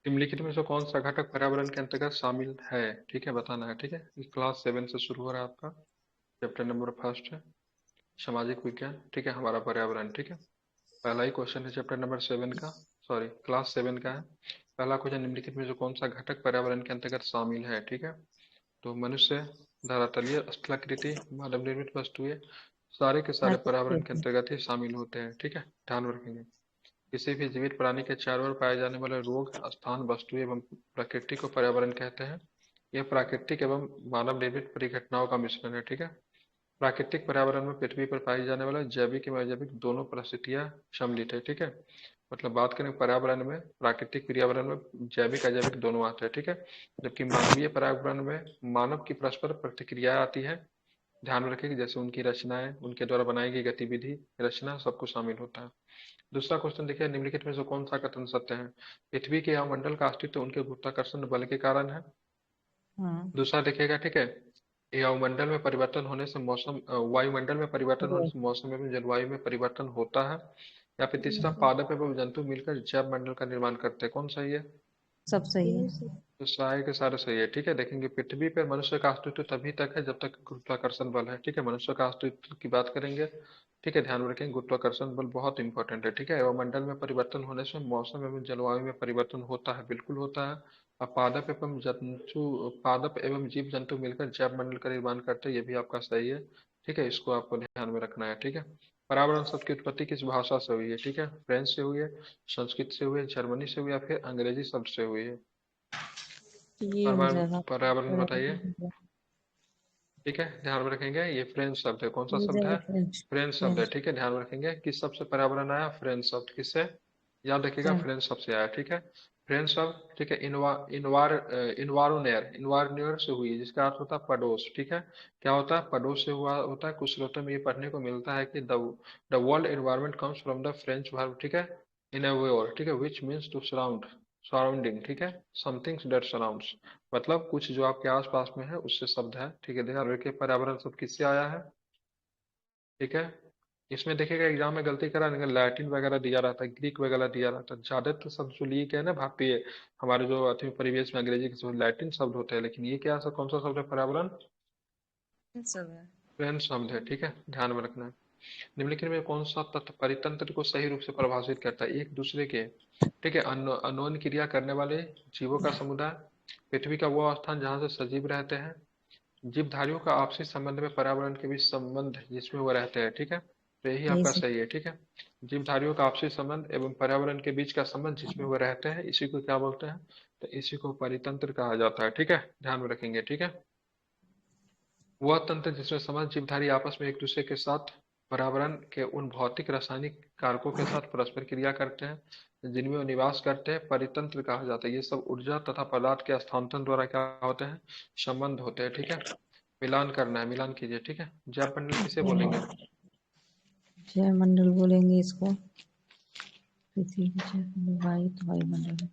निम्नलिखित में से कौन सा घटक पर्यावरण के अंतर्गत शामिल है? ठीक है, बताना है। ठीक है, ये क्लास 7 से शुरू हो रहा है आपका। चैप्टर नंबर फर्स्ट है सामाजिक विज्ञान। ठीक है, हमारा पर्यावरण। ठीक है, पहला ही क्वेश्चन है चैप्टर नंबर 7 का, सॉरी क्लास 7 का है। पहला क्वेश्चन, निम्नलिखित में से कौन सा घटक पर्यावरण के अंतर्गत शामिल है? ठीक है, तो मनुष्य, धरातलीय स्थलाकृति, मानव निर्मित वस्तुएं, सारे के सारे पर्यावरण के प्राकृतिक। अंतर्गत ही शामिल होते हैं। ठीक है, ध्यान रखेंगे। किसी भी जीवित प्राणी के चारों ओर पाए जाने वाले रोग, स्थान, वस्तुएं एवं प्रकृति को पर्यावरण कहते हैं। यह प्राकृतिक एवं मानव निर्मित परिघटनाओं का मिश्रण है। ठीक है, प्राकृतिक पर्यावरण में पृथ्वी पर पाई जाने वाले जैविक एवं अजैविक दोनों परिस्थितियां सम्मिलित है। ठीक है, मतलब बात करें पर्यावरण में, प्राकृतिक पर्यावरण में जैविक अजैविक दोनों आते हैं। ठीक है, जबकि मानवीय पर्यावरण में मानव की परस्पर प्रतिक्रियाएं आती है। ध्यान में रखें कि जैसे उनकी रचनाएं, उनके द्वारा बनाई गई गतिविधि, रचना, सब कुछ शामिल होता है। दूसरा क्वेश्चन देखिए, निम्नलिखित में से कौन सा कथन सत्य है? पृथ्वी के या मंडल का अस्तित्व उनके गुरुत्वाकर्षण बल के कारण है। हाँ। दूसरा देखिएगा। ठीक है, वायुमंडल में परिवर्तन होने से मौसम, वायुमंडल में परिवर्तन होने ये से मौसम एवं जलवायु में परिवर्तन होता है। या फिर तीसरा, पादप एवं जंतु मिलकर जैव मंडल का निर्माण करते हैं। कौन सही है? सब सही है। तो सारे के सारे सही है। ठीक है, देखेंगे पृथ्वी पर मनुष्य का अस्तित्व तभी तक है जब तक गुरुत्वाकर्षण बल है। ठीक है, मनुष्य का अस्तित्व की बात करेंगे। ठीक है, ध्यान में रखेंगे गुरुत्वाकर्षण बल बहुत इंपॉर्टेंट है। ठीक है, एवं मंडल में परिवर्तन होने से मौसम एवं जलवायु में परिवर्तन होता है, बिल्कुल होता है। और पादप एवं जीव जंतु मिलकर जैव मंडल का निर्माण करते हैं, ये भी आपका सही है। ठीक है, इसको आपको ध्यान में रखना है। ठीक है, पर्यावरण शब्द की उत्पत्ति किस भाषा से हुई है? ठीक है, फ्रेंच से हुई है, संस्कृत से हुई है, जर्मनी से हुई है, या फिर अंग्रेजी शब्द से हुई है? ये हो पर्यावरण जाएगा। पर्यावरण बताइए। ठीक है, ध्यान में रखेंगे ये फ्रेंच शब्द है। कौन सा हो शब्द जाएगा है? फ्रेंच। फ्रेंच शब्द है। फ्रेंच। ठीक है, ध्यान में रखेंगे किस शब्द से पर्यावरण आया? फ्रेंच शब्द। किससे? याद रखिएगा, फ्रेंच। फ्रेंच शब्द से आया। ठीक है, फ्रेंच शब्द। ठीक है, इन्वारोनेर से हुई है, जिसका अर्थ होता है पड़ोस। ठीक है, क्या होता है? पड़ोस से हुआ होता है। कुछ स्रोतों में ये पढ़ने को मिलता है कि the world environment comes from the French verb. ठीक है, इन अ वे, ठीक है, which means to surround, surrounding. ठीक है, समथिंग्स दैट सराउंड्स, मतलब कुछ जो आपके आसपास में है उससे शब्द है। ठीक है, ध्यान रखिए पर्यावरण शब्द किससे आया है। ठीक है, इसमें देखिएगा एग्जाम में गलती करा नहीं, लैटिन वगैरह दिया रहता है, ग्रीक वगैरह दिया रहता है। ज्यादातर शब्द जो लिए गए ना भारतीय, हमारे जो अथी परिवेश में अंग्रेजी के जो लैटिन शब्द होते हैं, लेकिन ये क्या कौन सा शब्द है? पर्यावरण सब है। फ्रेंच शब्द है। ठीक है, ध्यान में रखना है। निम्नलिखित में कौन सा तत्व परितंत्र को सही रूप से परिभाषित करता है? एक दूसरे के, ठीक है, अन्योन्य क्रिया करने वाले जीवों का समुदाय, पृथ्वी का वो स्थान जहाँ से सजीव रहते हैं, जीवधारियों का आपसी संबंध में पर्यावरण के बीच संबंध जिसमें वो रहते हैं। ठीक है, तो यही यही आपका सब। सही है। ठीक है, जीवधारियों का आपसी संबंध एवं पर्यावरण के बीच का संबंध जिसमें वो रहते हैं, इसी को क्या बोलते हैं? तो इसी को परितंत्र कहा जाता है। ठीक है, ध्यान में रखेंगे। ठीक है, वह तंत्र जिसमें समस्त जीवधारी आपस में एक दूसरे के साथ पर्यावरण के उन भौतिक रासायनिक कारकों के साथ परस्पर क्रिया करते हैं जिनमें वो निवास करते हैं, परितंत्र कहा जाता है। ये सब ऊर्जा तथा पदार्थ के स्थानांतरण द्वारा क्या होते हैं? संबंध होते हैं। ठीक है, मिलान करना है, मिलान कीजिए। ठीक है, जैव मंडल किसे बोलेंगे? जय मंडल बोलेंगे इसको। पृथ्वी की जय मंडल, वायु तो वायुमंडल है।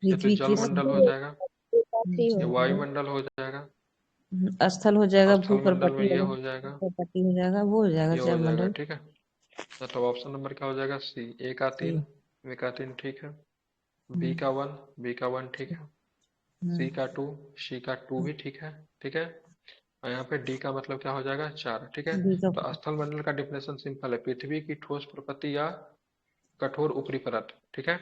ये तो पृथ्वी जल किस। मंडल हो जाएगा, ये वायुमंडल हो जाएगा, स्थल हो जाएगा, स्थल मंडल में भूप्रपट्टी ये हो हो जाएगा, जाएगा, प्रपट्टी हो जाएगा, वो हो जाएगा ये हो जय जाएगा। मंडल। ठीक है, तो ऑप्शन नंबर क्या हो जाएगा? सी। ए का सी। 3, बी का 3, ठीक है, बी हम्म। का 1, बी का 1, ठीक है, सी हम्म। का 2, सी का 2 भी ठीक है। ठीक है, और यहाँ पे डी का मतलब क्या हो जाएगा? 4। ठीक है, बी का। तो स्थल मंडल का डिफिनेशन सिंपल है, पृथ्वी की ठोस प्रकृति या कठोर ऊपरी परत। ठीक है,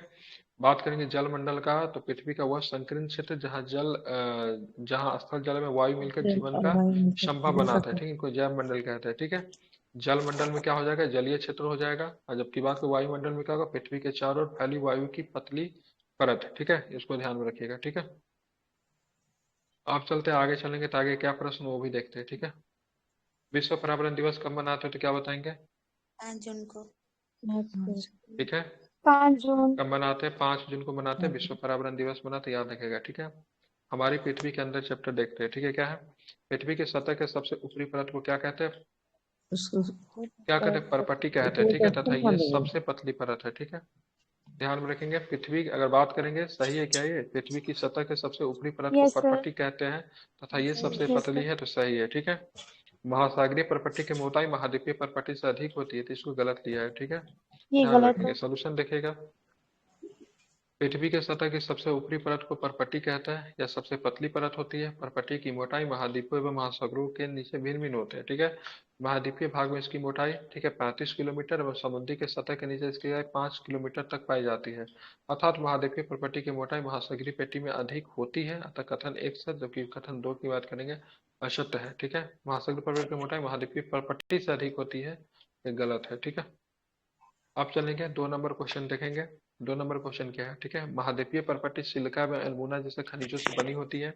बात करेंगे जल मंडल का, तो पृथ्वी का वह संकीर्ण क्षेत्र जहाँ स्थल जल में वायु मिलकर जीवन और का वायु मिलकर संभव जीवन का। बनाता है। ठीक है, इनको जैव मंडल कहते हैं। ठीक है, जल मंडल में क्या हो जाएगा? जलीय क्षेत्र हो जाएगा। और जबकि बात करें वायुमंडल में क्या होगा? पृथ्वी के चारों ओर फैली वायु की पतली परत। ठीक है, इसको ध्यान में रखिएगा। ठीक है, आप चलते हैं आगे, चलेंगे तो आगे क्या प्रश्न वो भी देखते हैं। ठीक है, विश्व पर्यावरण दिवस कब मनाते हैं तो क्या बताएंगे? 5 जून को। ठीक है, 5 जून। कब मनाते हैं? 5 जून को मनाते हैं, विश्व पर्यावरण दिवस मनाते हैं, याद रखेगा। ठीक है, हमारी पृथ्वी के अंदर चैप्टर देखते हैं। ठीक है, क्या है? पृथ्वी की सतह के सबसे ऊपरी परत को क्या कहते हैं? उसको क्या कहते हैं? परपट्टी कहते हैं। ठीक है, तथा ये सबसे पतली परत है। ठीक है, ध्यान में रखेंगे, पृथ्वी अगर बात करेंगे सही है क्या? ये पृथ्वी की सतह के सबसे ऊपरी परत को यस सर। परपट्टी कहते हैं, तथा ये सबसे यस पतली सर। है, तो सही है। ठीक है, महासागरीय परपट्टी की मोटाई महाद्वीपीय परपट्टी से अधिक होती है, तो इसको गलत लिया है। ठीक है, ये ध्यान गलत रखेंगे, है। सोल्यूशन देखेगा। पृथ्वी के सतह की सबसे ऊपरी परत को परपट्टी कहते हैं। यह सबसे पतली परत होती है। परपट्टी की मोटाई महाद्वीपों एवं महासागरों के नीचे भिन्न भिन्न होते हैं, ठीक है। महाद्वीपीय भाग में इसकी मोटाई, ठीक है, 35 किलोमीटर एवं समुद्री के सतह के नीचे इसकी 5 किलोमीटर तक पाई जाती है। अर्थात महाद्वीपीय परपट्टी की मोटाई महासागरीय पट्टी में अधिक होती है। अतः कथन एक सत्य, जबकि कथन दो की बात करेंगे असत्य है, ठीक है। महासागरीय परपट्टी की मोटाई महाद्वीपीय परपट्टी से अधिक होती है, ये गलत है, ठीक है। अब चलेंगे 2 नंबर क्वेश्चन देखेंगे। 2 नंबर क्वेश्चन क्या है, ठीक है। महाद्वीपीय परपट्टी सिलिका एवं एल्मुना जैसे खनिजों से बनी होती है।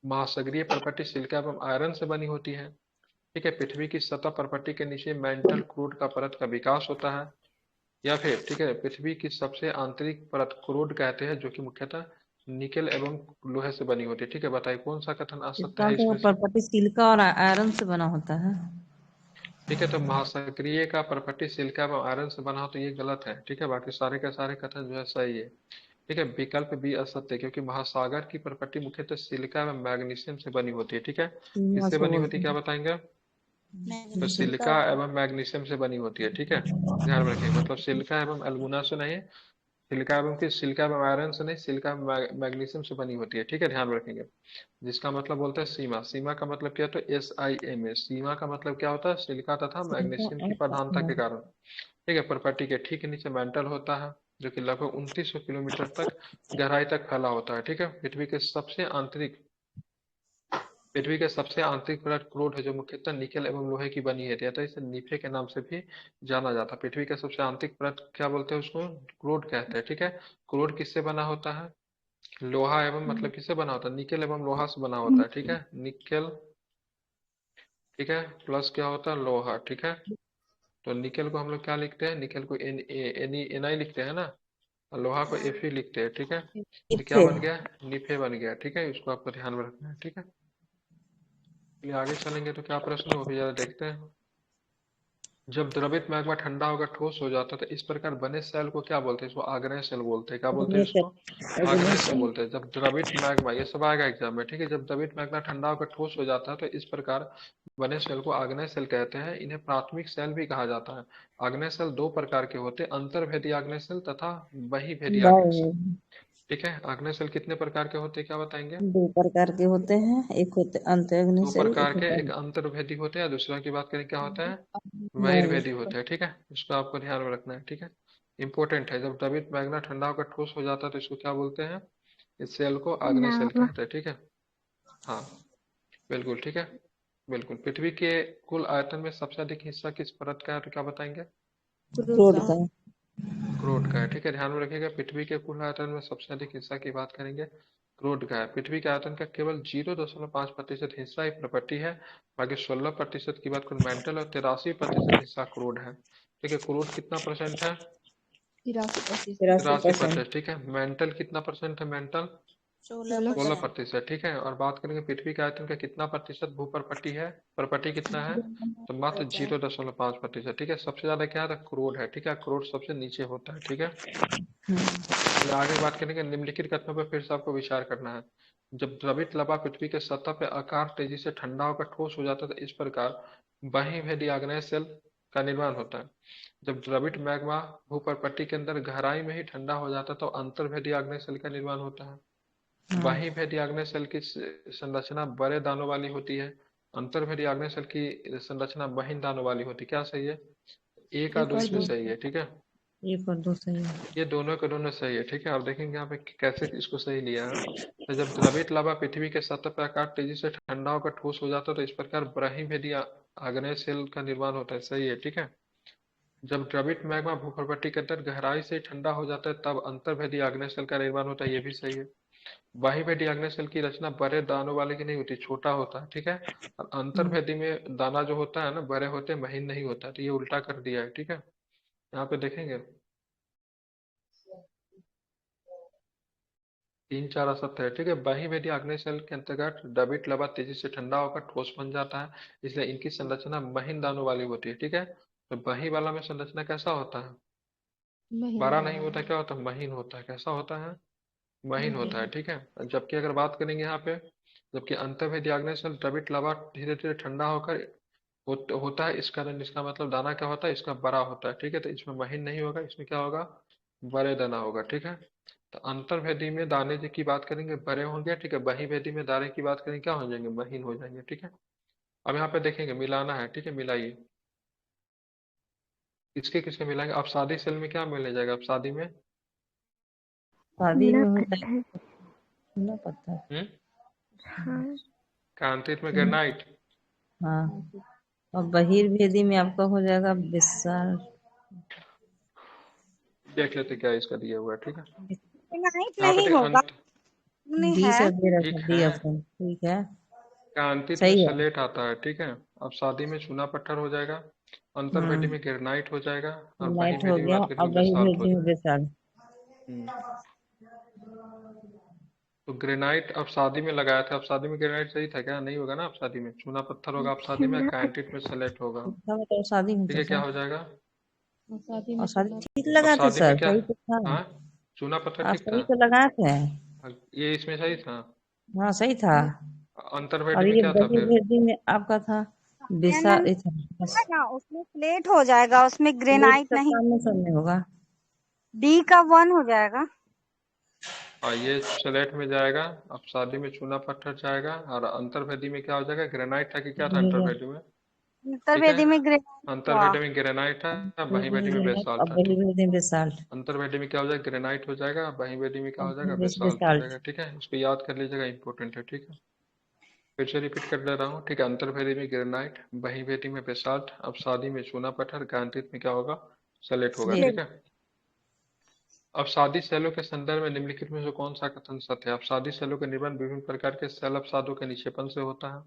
महासागरीय परपट्टी सिलिका एवं आयरन से बनी होती है, ठीक है। पृथ्वी की सतह परपट्टी के नीचे मेंटल क्रूड का परत का विकास होता है। या फिर, ठीक है, पृथ्वी की सबसे आंतरिक परत क्रूड कहते हैं, जो कि मुख्यतः निकेल एवं लोहे से बनी होती है, ठीक है। बताइए कौन सा कथन असत्य इसका है तो इसमें से। पर्पटी सिलिका और आयरन से बना होता है। ठीक है, तो महासागरीय का परपट्टी सिलिका एवं आयरन से बना हो तो ये गलत है, ठीक है। बाकी सारे के सारे कथन जो है सही है, ठीक है। विकल्प बी असत्य है, क्योंकि महासागर की परपट्टी मुख्यतः सिलिका एवं मैग्नीशियम से बनी होती है, ठीक है। सीमा किससे से बनी होती बोलते है, क्या हैं। बताएंगे। तो मैग्नीशियम का सिलिका एवं मैग्नीशियम से बनी होती है, ठीक है। ध्यान में रखेंगे, मतलब सिलिका एवं एल्मुना से नहीं, सिलिका एवं की सिलिका एवं आयरन से नहीं, सिलिका मैग्नीशियम से बनी होती है, ठीक है। ध्यान में रखेंगे। जिसका मतलब बोलते हैं सीमा। सीमा का मतलब क्या, तो SIMA। सीमा का मतलब क्या होता है, सिलिका तथा सिलिका मैग्नीशियम की और प्रधानता के आयरन। कारण, ठीक है। प्रॉपर्टी के ठीक नीचे मेंटल होता है, जो कि लगभग 2900 किलोमीटर तक गहराई तक फैला होता है, ठीक है। पृथ्वी के सबसे आंतरिक परत क्रोड है, जो मुख्यतः निकेल एवं लोहे की बनी है, तो इसे नीफे के नाम से भी जाना जाता है। पृथ्वी के सबसे आंतरिक परत क्या बोलते हैं, उसको क्रोड कहते हैं, ठीक है। क्रोड किससे बना होता है, लोहा एवं, मतलब किससे बना होता है, निकेल एवं लोहा से बना होता है, ठीक है। निकेल, ठीक है, प्लस क्या होता है, लोहा, ठीक है। तो निकेल को हम लोग क्या लिखते हैं, निकेल को NaNi लिखते हैं ना, और लोहा को हाँ। Fe लिखते हैं, ठीक है। तो क्या इससे बन गया, निफे बन गया, ठीक है। इसको आपको ध्यान में रखना है, ठीक है। चलिए आगे चलेंगे, तो क्या प्रश्न है वो भी जरा देखते हैं। जब द्रवित मैग्मा ठंडा होकर ठोस हो जाता है तो इस प्रकार बने सेल को क्या बोलते हैं, इसको आग्नेय सेल बोलते हैं। क्या बोलते हैं इसको, आग्नेय सेल ऑर्गेनाइजेशन। बोलते हैं। जब द्रवित मैग्मा, ये सब आएगा एग्जाम में, ठीक है। जब द्रवित मैग्मा ठंडा होकर ठोस हो जाता है तो इस प्रकार बने सेल को आग्नेय सेल कहते हैं। इन्हें प्राथमिक सेल भी कहा जाता है। आग्नेय सेल 2 प्रकार के होते हैं, अंतर्भेदी आग्नेय सेल तथा बहिर्भेदी आग्नेय सेल, ठीक है। आग्नेय सेल कितने प्रकार के होते हैं, क्या बताएंगे। दो प्रकार के होते हैं, एक होते अंतःअग्नि दो सेल, प्रकार एक के, होता एक अंतर्भेदी होते हैं, दूसरा की बात करें क्या होता है, बहिर्वेद। बहिर्वेदी होते हैं, ठीक है। इसको आपको ध्यान में रखना है, ठीक है। इंपॉर्टेंट है। जब द्रवित मैग्ना ठंडा होकर ठोस हो जाता है तो इसको क्या बोलते हैं, इस सेल को आग्नेय सेल कहते हैं, ठीक है। हाँ, बिल्कुल, ठीक है। बिल्कुल। पृथ्वी के कुल आयतन में सबसे अधिक हिस्सा किस परत का है, तो क्या बताएंगे। क्रोध का। क्रोड का है, ठीक है। ध्यान में रखिएगा, पृथ्वी के कुल आयतन में सबसे अधिक हिस्सा की बात करेंगे, क्रोड का है। पृथ्वी के आयतन का केवल 0.5% हिस्सा ही प्रॉपर्टी है। बाकी 16% की बात करें मेंटल, और 83% हिस्सा क्रोड है, ठीक है। क्रोड कितना परसेंट है, 83%। 83%, ठीक है। मेंटल कितना परसेंट है, मेंटल सोलह 16%। परसेंट 16%, ठीक है। और बात करेंगे पृथ्वी के आयतन का कितना प्रतिशत भूप्रपट्टी है, प्रपट्टी कितना है, तो मात्र 0.5%, ठीक है। सबसे ज्यादा क्या है, क्रोड है, ठीक है। क्रोड सबसे नीचे होता है, ठीक है। चलिए आगे बात करेंगे। निम्नलिखित कथनों पर फिर से आपको विचार करना है। जब द्रवित लवा पृथ्वी के सतह पर आकार तेजी से ठंडा होकर ठोस हो जाता है तो इस प्रकार बहिर्वेदी आग्नेय सेल का निर्माण होता है। जब द्रवित मैग्मा भूपर्पट्टी के अंदर गहराई में ही ठंडा हो जाता है तो अंतर्भेदी आग्नेय सेल का निर्माण होता है। हाँ। बहिर्भेदी आग्नेय सेल की संरचना बड़े दानों वाली होती है। अंतर्भेदी आग्नेय सेल की संरचना महीन दानों वाली होती है। क्या सही है, एक का एक दो और इसमें दो। सही है, ठीक है। एक और दो सही है। ये दोनों के दोनों सही है, ठीक है। आप देखेंगे यहाँ पे कि कैसे इसको सही लिया है। तो जब द्रवित लावा पृथ्वी के सतह पर आकार तेजी से ठंडा होकर ठोस हो जाता है तो इस प्रकार बहिर्भेदी आग्नेय सेल का निर्माण होता है, सही है, ठीक है। जब द्रवित मैग्मा भूपर्पट्टी के अंदर गहराई से ठंडा हो जाता है तब अंतर्भेदी आग्नेय सेल का निर्माण होता है, ये भी सही है। बहिर्भेदी आग्नेय सेल की रचना बड़े दानों वाले की नहीं होती, छोटा होता है, ठीक है। और अंतर्भेदी में दाना जो होता है ना, बड़े होते हैं, महीन नहीं होता है, तो ये उल्टा कर दिया है, ठीक है। यहाँ पे देखेंगे 3 4 असत्य है, ठीक है। बहिर्वेदी आग्नेय सेल के अंतर्गत द्रवित लवा तेजी से ठंडा होकर ठोस बन जाता है, इसलिए इनकी संरचना महीन दानों वाली होती है, ठीक है। तो बही वाला में संरचना कैसा होता है, बड़ा नहीं होता, क्या होता है, महीन होता है। कैसा होता है, महीन होता है, ठीक है। जबकि अगर बात करेंगे यहाँ पे, जबकि अंतर्वेदी आग्नेय सेल द्रवित लावा धीरे धीरे ठंडा होकर होता है, इस कारण इसका मतलब दाना क्या होता है, इसका बड़ा होता है, ठीक है। तो इसमें महीन नहीं होगा, इसमें क्या होगा, बड़े दाना होगा, ठीक है। तो अंतर्भेदी में दाने की बात करेंगे बड़े होंगे, ठीक है। बही भेदी में दाने की बात करेंगे क्या हो जाएंगे, महीन हो जाएंगे, ठीक है। अब यहाँ पे देखेंगे मिलाना है, ठीक है, मिलाइए। किसके किसके मिलाएंगे, अब शादी सेल में क्या मिलने जाएगा, अब शादी में शादी चूना में होता है पत्थर। चूना पत्थर। हम्म हाँ। कांतित में चूना, ग्रेनाइट। हाँ। और बहिर्भेदी में आपका हो जाएगा विशाल। देख लेते क्या इसका दिया हुआ है, ठीक है। नाइट यहाँ पे नहीं देख होगा, अंत, नहीं डी है। सब दे रखा ठीक है, डी है। ऑप्शन, ठीक है। कांतित में सही है। सलेट आता है, ठीक है। अब शादी में चूना पत्थर हो जाएगा, अंतर्वेदी हम्म। में ग्रेनाइट हो जाएगा, और लाइट हो बहिर्वेदी में गया बात और करेंगे बेसाल्ट हो बहिर्भेदी में जाएगा। विशाल। हम्म तो ग्रेनाइट अब शादी में लगाया था, अब शादी में ग्रेनाइट सही था क्या, नहीं होगा ना, अब शादी में चूना पत्थर होगा, अब शादी में चूना कांटिट में सलेट होगा। अच्छा बताओ शादी में ठीक तो है, क्या सर। हो जाएगा। और शादी ठीक अब लगा थे शादी में सर, क्या, सही तो था। हाँ, चूना पत्थर आप ठीक था। सही तो लगाए थे। ये इसमें सही था। हाँ सही था। अंतर्वेदी और में ये क्या था फिर। बहिर्भेदी में आपका था विशाल। एमएम बस है ना, उसमें प्लेट हो जाएगा, उसमें प्लेट ग्रेनाइट का नहीं। सामने सामने होगा। डी का 1 हो जाएगा। हाँ, ये स्लेट में जाएगा। अब शादी में चूना पत्थर जाएगा, और अंतर्वेदी में क्या हो जाएगा, ग्रेनाइट था कि क्या था अंतर्वेदी में। ठीक है, अंतर्वेदी में ग्रेनाइट था। अंतर्वेदी में ग्रेनाइट था, बहिर्वेदी में और बेसाल्ट था, ठीक। बहिर्भेदी में विशाल। अंतर्वेदी में क्या हो जाएगा, ग्रेनाइट हो जाएगा, बहिर्वेदी में क्या और हो जाएगा, बेसाल्ट हो विशाल्ट। जाएगा, ठीक है। इसको याद कर लीजिएगा, इंपॉर्टेंट है, ठीक है। फिर से रिपीट कर दे रहा हूँ, ठीक है। अंतर्वेदी में ग्रेनाइट, बहिर्वेदी में बेसाल्ट, अब शादी में चूना पत्थर, गांठित में क्या होगा, सलेट होगा, स्लेट। ठीक है। अब शादी सेलों के संदर्भ में निम्नलिखित में से कौन सा कथन सत्य है। अब शादी सेलों का निर्माण विभिन्न प्रकार के सेल अपसादों के निक्षेपण से होता है।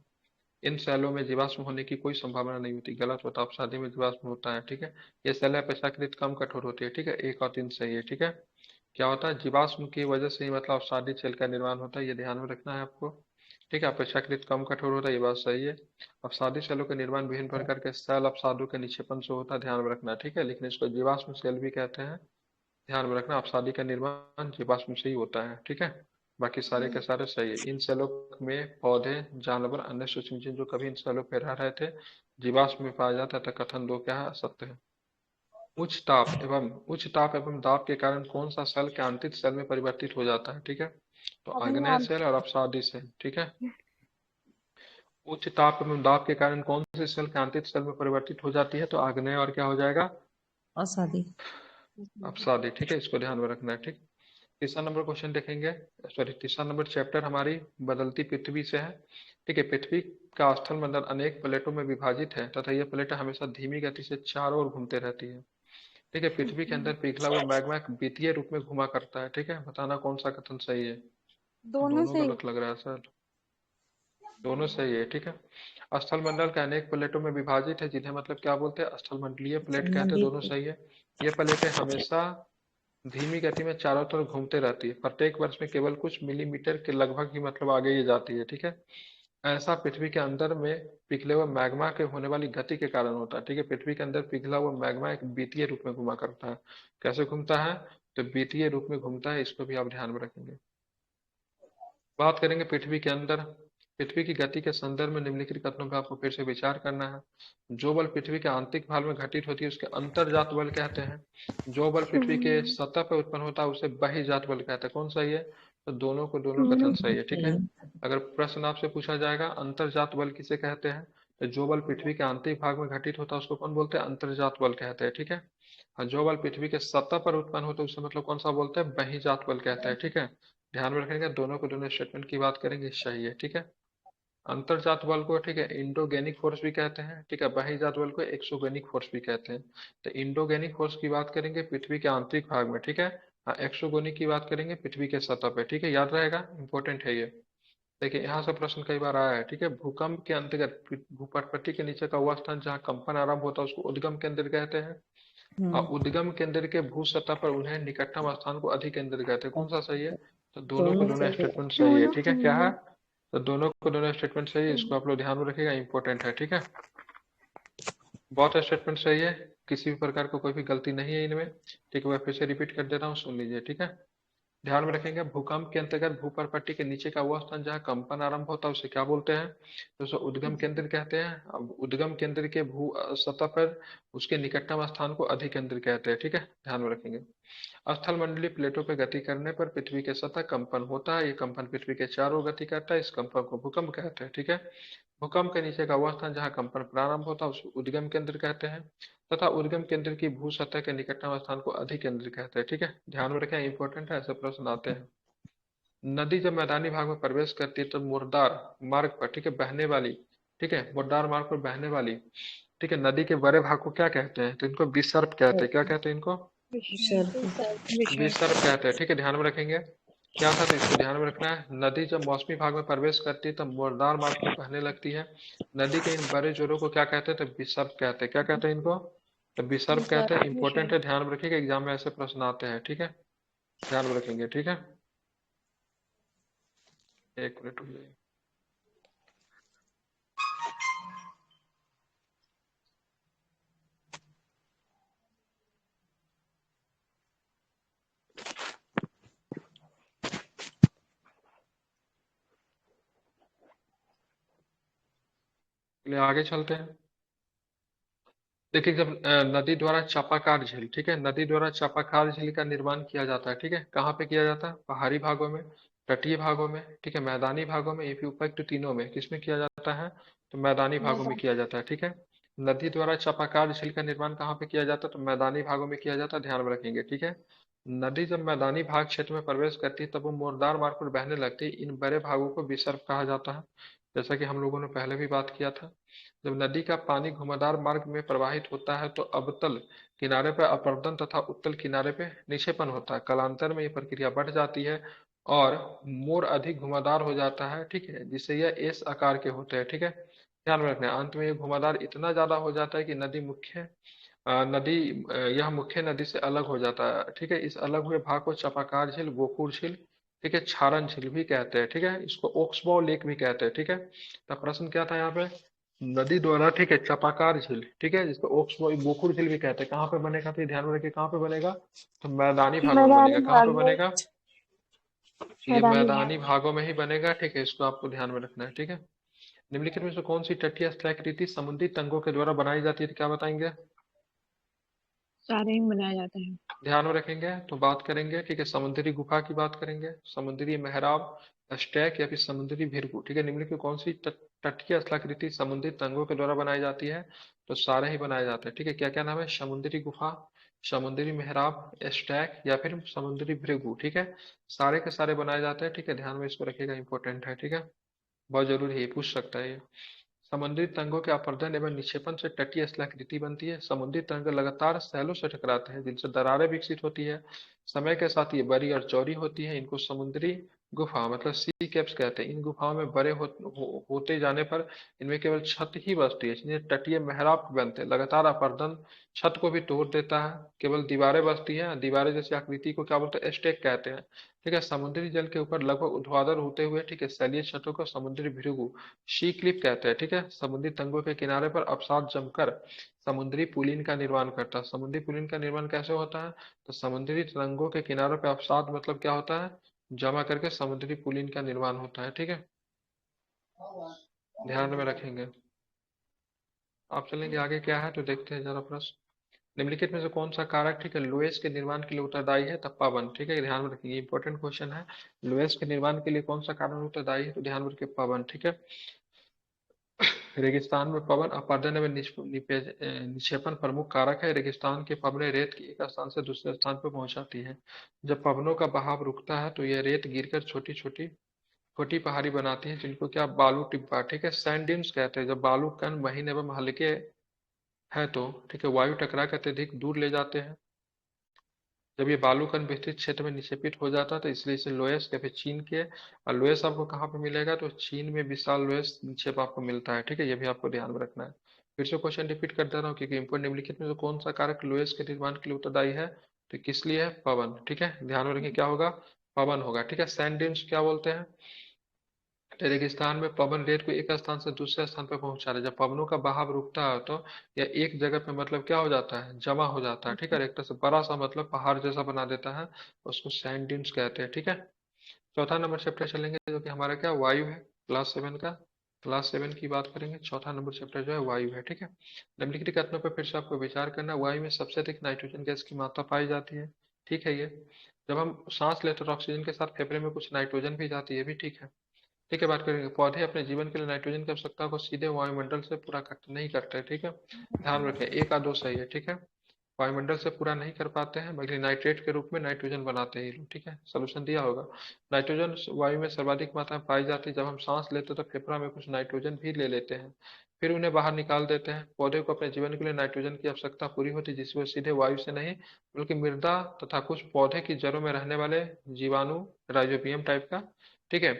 इन सेलों में जीवाश्म होने की कोई संभावना नहीं होती, गलत होता है। अपसादी में जीवाश्म होता है, ठीक है। ये सेल अपेक्षाकृत कम कठोर होती है, ठीक है। 1 और 3 सही है, ठीक है। क्या होता है, जीवाश्म की वजह से ही मतलब अपसादी सेल का निर्माण होता है, ये ध्यान में रखना है आपको, ठीक है। अपेक्षाकृत कम कठोर होता है, ये बात सही है। अपसादी सेलों का निर्माण विभिन्न प्रकार के सेल अपसादों के निक्षेपण से होता है, ध्यान में रखना है, ठीक है। लेकिन इसको जीवाश्म सेल भी कहते हैं, ध्यान में रखना। अपसादी का निर्माण जीवाश्म से ही होता है, ठीक है। बाकी सारे के सारे सही है। इन सेलों में पौधे, जानवर, अन्य सूक्ष्म जीव जो कभी इन सेलों पर रह रहे थे, जीवाश्म में पाया जाता है, तो कथन 2 क्या है, सत्य है। उच्च ताप एवं दाब के कारण कौन सा सेल क्रांतित सेल में परिवर्तित हो जाता है, ठीक है। तो आग्नेय अग्नि। सेल और अपसादी सेल, ठीक है। उच्च ताप एवं दाब के कारण कौन सी सेल क्रांतित सेल में परिवर्तित हो जाती है, तो आग्नेय और क्या हो जाएगा, और शादी। अपसादी, ठीक है। इसको ध्यान में रखना है, ठीक। तीसरा नंबर क्वेश्चन देखेंगे, सॉरी तीसरा नंबर चैप्टर हमारी बदलती पृथ्वी से है, ठीक है। पृथ्वी का स्थल मंडल अनेक प्लेटों में विभाजित है तथा ये प्लेटें हमेशा धीमी गति से चारों ओर घूमते रहती है, ठीक है। पृथ्वी के अंदर पिघला हुआ मैग्मा एक वित्तीय रूप में घुमा करता है, ठीक है। बताना कौन सा कथन सही है। दोनों दोनों से। गलत लग रहा है सर, दोनों सही है, ठीक है। स्थल मंडल का अनेक प्लेटों में विभाजित है, जिन्हें मतलब क्या बोलते हैं, स्थल मंडलीय प्लेट कहते हैं, दोनों संबंधित। सही है। ये प्लेटें हमेशा धीमी गति में चारों तरफ घूमते रहती है, प्रत्येक वर्ष में केवल कुछ मिलीमीटर के लगभग ही मतलब आगे ये जाती है, ठीक है। ऐसा पृथ्वी के अंदर में पिघले हुए मैग्मा के होने वाली गति के कारण होता है, ठीक है। पृथ्वी के अंदर पिघला हुआ मैग्मा एक बीतीय रूप में घुमा करता है। कैसे घूमता है, तो बीतीय रूप में घूमता है, इसको भी आप ध्यान में रखेंगे। बात करेंगे पृथ्वी के अंदर, पृथ्वी की गति के संदर्भ में निम्नलिखित कथनों पर आपको फिर से विचार करना है। जो बल पृथ्वी के आंतरिक भाग में घटित होती है उसके अंतर्जात बल कहते हैं। जो बल पृथ्वी के सतह पर उत्पन्न होता है उसे बहिर्जात बल कहते हैं। कौन सही है, तो दोनों को दोनों कथन दोनों सही है, ठीक है। सही है। अगर प्रश्न आपसे पूछा जाएगा अंतर्जात बल किसे कहते हैं, तो जो बल पृथ्वी के आंतरिक भाग में घटित होता है उसको कौन बोलते हैं, अंतर्जात बल कहते हैं, ठीक है। और जो बल पृथ्वी के सतह पर उत्पन्न होता है उसे मतलब कौन सा बोलते हैं, बहिर्जात बल कहते हैं, ठीक है। ध्यान में रखेंगे, दोनों को दोनों स्टेटमेंट की बात करेंगे, सही है, ठीक है। अंतर्जात बल को, ठीक है, इंडोगेनिक फोर्स भी कहते हैं, ठीक है। बहिर्जात बल को एक्सोगेनिक फोर्स भी कहते हैं। तो इंडोगेनिक फोर्स की बात करेंगे पृथ्वी के आंतरिक भाग में, ठीक है। हाँ, एक्सोगोनिक की बात करेंगे पृथ्वी के सतह पे, ठीक है। याद रहेगा, इंपॉर्टेंट है ये। देखिए यहाँ से प्रश्न कई बार आया है, ठीक है। भूकंप के अंतर्गत भूपटपट्टी के नीचे का वह स्थान जहाँ कंपन आरंभ होता है उसको उद्गम केंद्र कहते हैं। और उद्गम केंद्र के भू सतह पर उन्हें निकटतम स्थान को अधिकेंद्र कहते हैं। कौन सा सही है, तो दोनों को दोनों दोनों सही है। स्टेटमेंट सही है, दोनों ठीक है। सही क्या है, है। तो दोनों को दोनों स्टेटमेंट सही है, इसको आप लोग ध्यान में रखिएगा, इंपॉर्टेंट है, ठीक है। बहुत स्टेटमेंट सही है, किसी भी प्रकार को कोई भी गलती नहीं है इनमें, ठीक है। मैं फिर से रिपीट कर दे रहा हूँ, सुन लीजिए, ठीक है। ध्यान में रखेंगे, भूकंप के अंतर्गत भूपर्पट्टी के नीचे का वह स्थान जहाँ कंपन आरंभ होता है उसे क्या बोलते हैं? तो उसे उद्गम केंद्र कहते हैं। अब उद्गम केंद्र के भू सतह पर उसके निकटतम स्थान को अधिकेंद्र कहते हैं। ठीक है, ध्यान में रखेंगे। स्थल मंडलीय प्लेटों पर गति करने पर पृथ्वी के सतह कंपन होता है। ये कंपन पृथ्वी के चारों ओर गति करता है, इस कंपन को भूकंप कहते हैं। ठीक है, भूकंप के नीचे का वह स्थान जहाँ कंपन प्रारंभ होता है उसको उद्गम केंद्र कहते हैं, तथा उद्गम केंद्र की भू सतह के निकटतम स्थान को अधिकेंद्र कहते हैं। ठीक है, ध्यान में रखें, इंपॉर्टेंट है, ऐसे प्रश्न आते हैं। नदी जब मैदानी भाग में प्रवेश करती है तो मुर्दार मार्ग पर, ठीक है, बहने वाली, ठीक है, मुर्दार मार्ग पर बहने वाली, ठीक है, नदी के बड़े भाग को क्या कहते हैं? तो इनको विसर्प कहते हैं। क्या कहते हैं इनको? विसर्प कहते हैं। ठीक है, ध्यान में रखेंगे। क्या था, तो इसको ध्यान में रखना है। नदी जब मौसमी भाग में प्रवेश करती है तो मुर्दार मार्ग पर बहने लगती है। नदी के इन बड़े जोरों को क्या कहते हैं? तो विसर्प कहते हैं। क्या कहते हैं इनको? तो विसर्प कहते हैं। इंपॉर्टेंट है, ध्यान में रखिएगा, एग्जाम में ऐसे प्रश्न आते हैं। ठीक है, ध्यान में रखेंगे। ठीक है, एक मिनट रुक जाइए। चलिए आगे चलते हैं। देखिए, जब नदी द्वारा चापाकार झील, ठीक है, नदी द्वारा चापाकार झील का निर्माण किया जाता है। ठीक है, कहाँ पे किया जाता है? पहाड़ी भागों में, तटीय भागों में, ठीक है, मैदानी भागों में, ये भी उपयुक्त तीनों में। किसमें किया जाता है? तो मैदानी भागों में किया जाता है। ठीक है, नदी द्वारा चापाकार झील का निर्माण कहाँ पे किया जाता है? तो मैदानी भागों में किया जाता है, ध्यान में रखेंगे। ठीक है, नदी जब मैदानी भाग क्षेत्र में प्रवेश करती है तब वो मुर्दार मार्ग पर बहने लगती है। इन बड़े भागों को विसर्प कहा जाता है, जैसा कि हम लोगों ने पहले भी बात किया था। जब नदी का पानी घुमावदार मार्ग में प्रवाहित होता है तो अवतल किनारे पर अपरदन तथा उत्तल किनारे पे निक्षेपण होता है। कालांतर में ये प्रक्रिया बढ़ जाती है और मोर अधिक घुमावदार हो जाता है। ठीक है, जिससे यह एस आकार के होते हैं। ठीक है, ध्यान में रखना है। अंत में ये घुमावदार इतना ज्यादा हो जाता है कि नदी मुख्य नदी यह मुख्य नदी से अलग हो जाता है। ठीक है, इस अलग हुए भाग को चापाकार झील, गोकुर झील, ठीक है, क्षारण झील भी कहते हैं। ठीक है, इसको ओक्सबो लेक भी कहते हैं। ठीक है, तो प्रश्न क्या था यहाँ पे? नदी द्वारा, ठीक है, चापाकार झील, ठीक है, जिसको ओक्सबो गोकुर झील भी कहते हैं, कहाँ पे बनेगा? तो ये ध्यान में रखिए, कहाँ पे बनेगा? तो मैदानी भागों में मैदानी बनेगा। कहाँ पे भाग में, बनेगा? ये मैदानी भाग। मैदानी भागों में ही बनेगा। ठीक है, इसको आपको ध्यान में रखना है। ठीक है, निम्नलिखित में से कौन सी तटीय स्थलाकृति समुद्री तंगों के द्वारा बनाई जाती है? तो क्या बताएंगे? सारे ही बनाया जाता है। ध्यान में रखेंगे तो बात करेंगे। ठीक है, समुद्री गुफा की बात करेंगे, समुद्री मेहराब, स्टैक या फिर समुद्री भिरकू। ठीक है, निम्नलिखित में कौन सी तटीय स्थलाकृति समुद्री तंगों के द्वारा बनाई जाती है? तो सारे ही बनाए जाते हैं। ठीक है, क्या क्या नाम है? समुद्री गुफा, समुद्री मेहराब, स्टैक या फिर समुद्री भृगु। ठीक है, सारे के सारे बनाए जाते हैं। ठीक है, ध्यान में इसको रखिएगा, इंपॉर्टेंट है। ठीक है, बहुत जरूरी है, ये पूछ सकता है ये। समुद्री तरंगों के अपरदन एवं निक्षेपण से तटीय स्थलाकृति बनती है। समुद्री तरंग लगातार सैलों से टकराते हैं जिनसे दरारें विकसित होती है। समय के साथ ये बड़ी और चौड़ी होती है। इनको समुद्री गुफा मतलब सी कैप्स कहते हैं। इन गुफाओं में बड़े होते जाने पर इनमें केवल छत ही बचती है, इसलिए तटीय मेहराब बनते हैं। लगातार अपरदन छत को भी तोड़ देता है, केवल दीवारें बचती हैं। दीवारें जैसी आकृति को क्या बोलते हैं? स्टेक कहते हैं। ठीक है, समुद्री जल के ऊपर लगभग ऊर्ध्वाधर होते हुए, ठीक है, सैलीय छतों को समुद्री भृगु, शी क्लिप कहते हैं। ठीक है, समुद्री तंगों के किनारे पर अवसाद जमकर समुद्री पुलिन का निर्माण करता है। समुद्री पुलिन का निर्माण कैसे होता है? तो समुद्री तरंगों के किनारों पर अवसाद मतलब क्या होता है? जमा करके समुद्री पुलिन का निर्माण होता है। ठीक है, ध्यान में रखेंगे। आप चलेंगे आगे, क्या है तो देखते हैं जरा प्रश्न। निम्नलिखित में से कौन सा कारक, ठीक है, लोएस के निर्माण के लिए उत्तरदायी है? तो पवन। ठीक है, ध्यान में रखिए, इंपॉर्टेंट क्वेश्चन है। लोएस के निर्माण के लिए कौन सा कारण उत्तरदायी है? तो ध्यान में रखिए, पवन। ठीक है, रेगिस्तान में पवन अपरदन एवं निक्षेपण प्रमुख कारक है। रेगिस्तान की पवनें रेत की एक स्थान से दूसरे स्थान पर पहुंचाती है। जब पवनों का बहाव रुकता है तो यह रेत गिरकर छोटी छोटी छोटी पहाड़ी बनाती है, जिनको क्या बालू टिब्बा, ठीक है, सैंड ड्यून्स कहते हैं। जब बालू कण महीन एवं हल्के हैं तो, ठीक है, वायु टकरा कर अत्यधिक दूर ले जाते हैं। जब ये बालू कण विस्तृत क्षेत्र में निक्षेपित हो जाता है तो इसलिए इसे लोएस या फिर चीन के, और लोएस आपको कहाँ पे मिलेगा? तो चीन में विशाल लोएस निक्षेप आपको मिलता है। ठीक है, ये भी आपको ध्यान में रखना है। फिर से क्वेश्चन रिपीट कर दे रहा हूँ क्योंकि इंपोर्टेंट। निम्नलिखित में से कौन सा कारक लोएस के निर्माण के लिए उत्तरदायी है? तो किस लिए है? पवन। ठीक है, ध्यान में रखिए क्या होगा? पवन होगा। ठीक है, सैंड ड्यून्स क्या बोलते हैं? रेगिस्तान में पवन रेत को एक स्थान से दूसरे स्थान पर पहुंचा रहा है। जब पवनों का बहाव रुकता है तो यह एक जगह पे मतलब क्या हो जाता है, जमा हो जाता है, ठीक है, और एक तरह से बड़ा सा मतलब पहाड़ जैसा बना देता है, उसको सैंड ड्यून्स कहते हैं, ठीक है। चौथा नंबर चैप्टर चलेंगे जो कि हमारा क्या, वायु है, क्लास 7 का। क्लास 7 की बात करेंगे, चौथा नंबर चैप्टर जो है वायु है, ठीक है। निम्नलिखित कथनों पर फिर से आपको विचार करना है। वायु में सबसे अधिक नाइट्रोजन गैस की मात्रा पाई जाती है, ठीक है। ये जब हम सांस लेते हैं तो ऑक्सीजन के साथ फेफड़े में कुछ नाइट्रोजन भी जाती है, भी ठीक है। ठीक है, बात करेंगे पौधे अपने जीवन के लिए नाइट्रोजन की आवश्यकता को सीधे वायुमंडल से पूरा नहीं करते, ठीक है। ध्यान रखें, एक आध दो सही है, ठीक है। वायुमंडल से पूरा नहीं कर पाते हैं बल्कि नाइट्रेट के रूप में नाइट्रोजन बनाते हैं ये लोग, ठीक है, सोल्यूशन दिया होगा। नाइट्रोजन वायु में सर्वाधिक मात्रा में पाई जाती है। जब हम सांस लेते हैं तो फेफड़ा में कुछ नाइट्रोजन भी ले लेते हैं, फिर उन्हें बाहर निकाल देते हैं। पौधे को अपने जीवन के लिए नाइट्रोजन की आवश्यकता पूरी होती है, जिससे वो सीधे वायु से नहीं बल्कि मृदा तथा कुछ पौधे की जड़ों में रहने वाले जीवाणु, राइजोबियम टाइप का, ठीक है,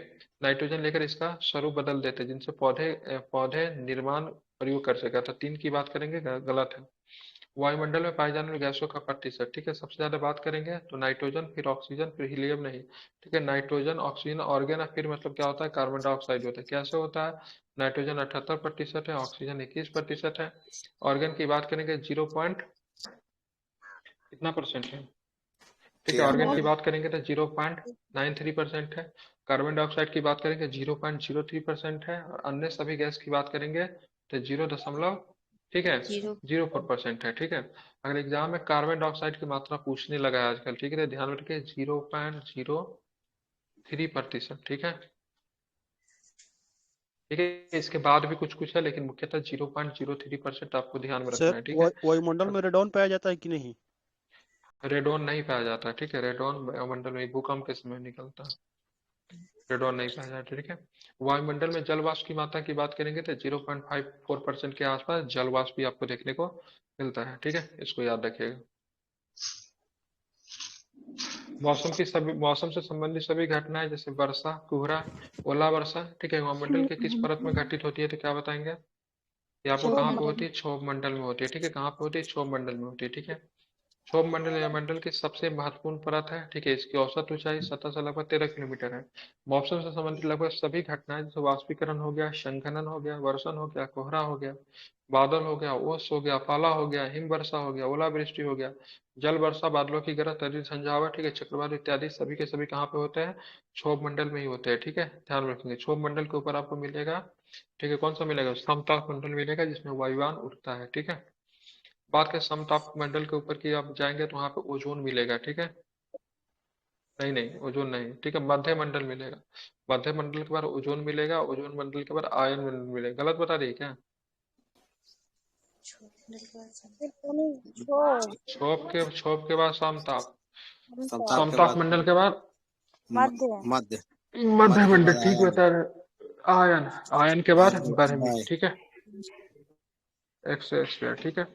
नाइट्रोजन लेकर इसका स्वरूप बदल देते हैं, जिनसे पौधे निर्माण प्रयोग कर सके। तो 3 की बात करेंगे, गलत है। वायुमंडल में पाए जाने वाली गैसों का प्रतिशत, ठीक है, सबसे ज्यादा बात करेंगे तो नाइट्रोजन, फिर ऑक्सीजन, फिर हीलियम नहीं, ठीक है। नाइट्रोजन, ऑक्सीजन, ऑर्गन और फिर मतलब क्या होता है, कार्बन डाइऑक्साइड होता है। कैसे होता है, नाइट्रोजन 78% है, ऑक्सीजन 21% है। ऑर्गन की बात करेंगे 0 पॉइंट कितना परसेंट है, ठीक है, क्या ऑर्गन की बात करेंगे तो 0.93% है। कार्बन डाइऑक्साइड की बात करेंगे 0.03% है, और अन्य सभी गैस की बात करेंगे तो 0 दशमलव, ठीक है, 0.04% है, ठीक है। अगर एग्जाम में कार्बन डाइऑक्साइड की मात्रा पूछने लगा है आजकल, ठीक है, तो ध्यान रखिए 0.03%, ठीक है। ठीक है, इसके बाद भी कुछ कुछ है लेकिन मुख्यतः 0.03% आपको ध्यान में रखना सर है, ठीक है। वायुमंडल में रेडॉन पाया जाता है कि नहीं? रेडोन नहीं पाया जाता, ठीक है, रेडोन वायुमंडल में भूकंप के समय निकलता है, रेडॉन नहीं पाया जाता, ठीक है। वायुमंडल में जल वाष्प की मात्रा की बात करेंगे तो 0.54% के आसपास जल वाष्प भी आपको देखने को मिलता है, ठीक है, इसको याद रखिएगा। मौसम से संबंधित सभी घटनाएं जैसे वर्षा, कोहरा, ओला वर्षा, ठीक है, वायुमंडल के किस परत में घटित होती है, तो क्या बताएंगे, ये आपको कहाँ पे होती है, क्षोभ मंडल में होती है, ठीक है, कहाँ पे होती है, क्षोभ मंडल में होती है, ठीक है। क्षोभ मंडल या मंडल की सबसे महत्वपूर्ण परत है, ठीक है, इसकी औसत ऊंचाई सतह से लगभग 13 किलोमीटर है। मौसम से संबंधित लगभग सभी घटनाएं जैसे वाष्पीकरण हो गया, संघनन हो गया, वर्षण हो गया, कोहरा हो गया, बादल हो गया, ओस हो गया, पाला हो गया, हिम वर्षा हो गया, ओलावृष्टि हो गया, जल वर्षा, बादलों की गरज, तड़ित झंझावात, ठीक है, चक्रवात इत्यादि सभी के सभी कहाँ पे होते हैं, क्षोभ मंडल में ही होते हैं, ठीक है, ध्यान रखेंगे। क्षोभ मंडल के ऊपर आपको मिलेगा, ठीक है, कौन सा मिलेगा, समताप मंडल मिलेगा जिसमें वायुयान उड़ता है, ठीक है। बात करें समताप मंडल के ऊपर की, आप जाएंगे तो वहां पे ओजोन मिलेगा, ठीक है, नहीं नहीं ओजोन नहीं, ठीक है, मध्य मंडल मिलेगा। मध्य मंडल के बाद ओजोन मिलेगा, ओजोन मंडल के बाद आयन मंडल मिलेगा। गलत बता रही है क्या, क्षोभ के बाद समताप, संताप के समताप बाद मंडल के बाद मध्य मध्य, मध्य मध्य के मंडल, बाद ठीक आयन, बता रहे, आयन, आयन के बाद आयन गर्मी, वायु। ठीक है, एक्सोस्फीयर, ठीक है।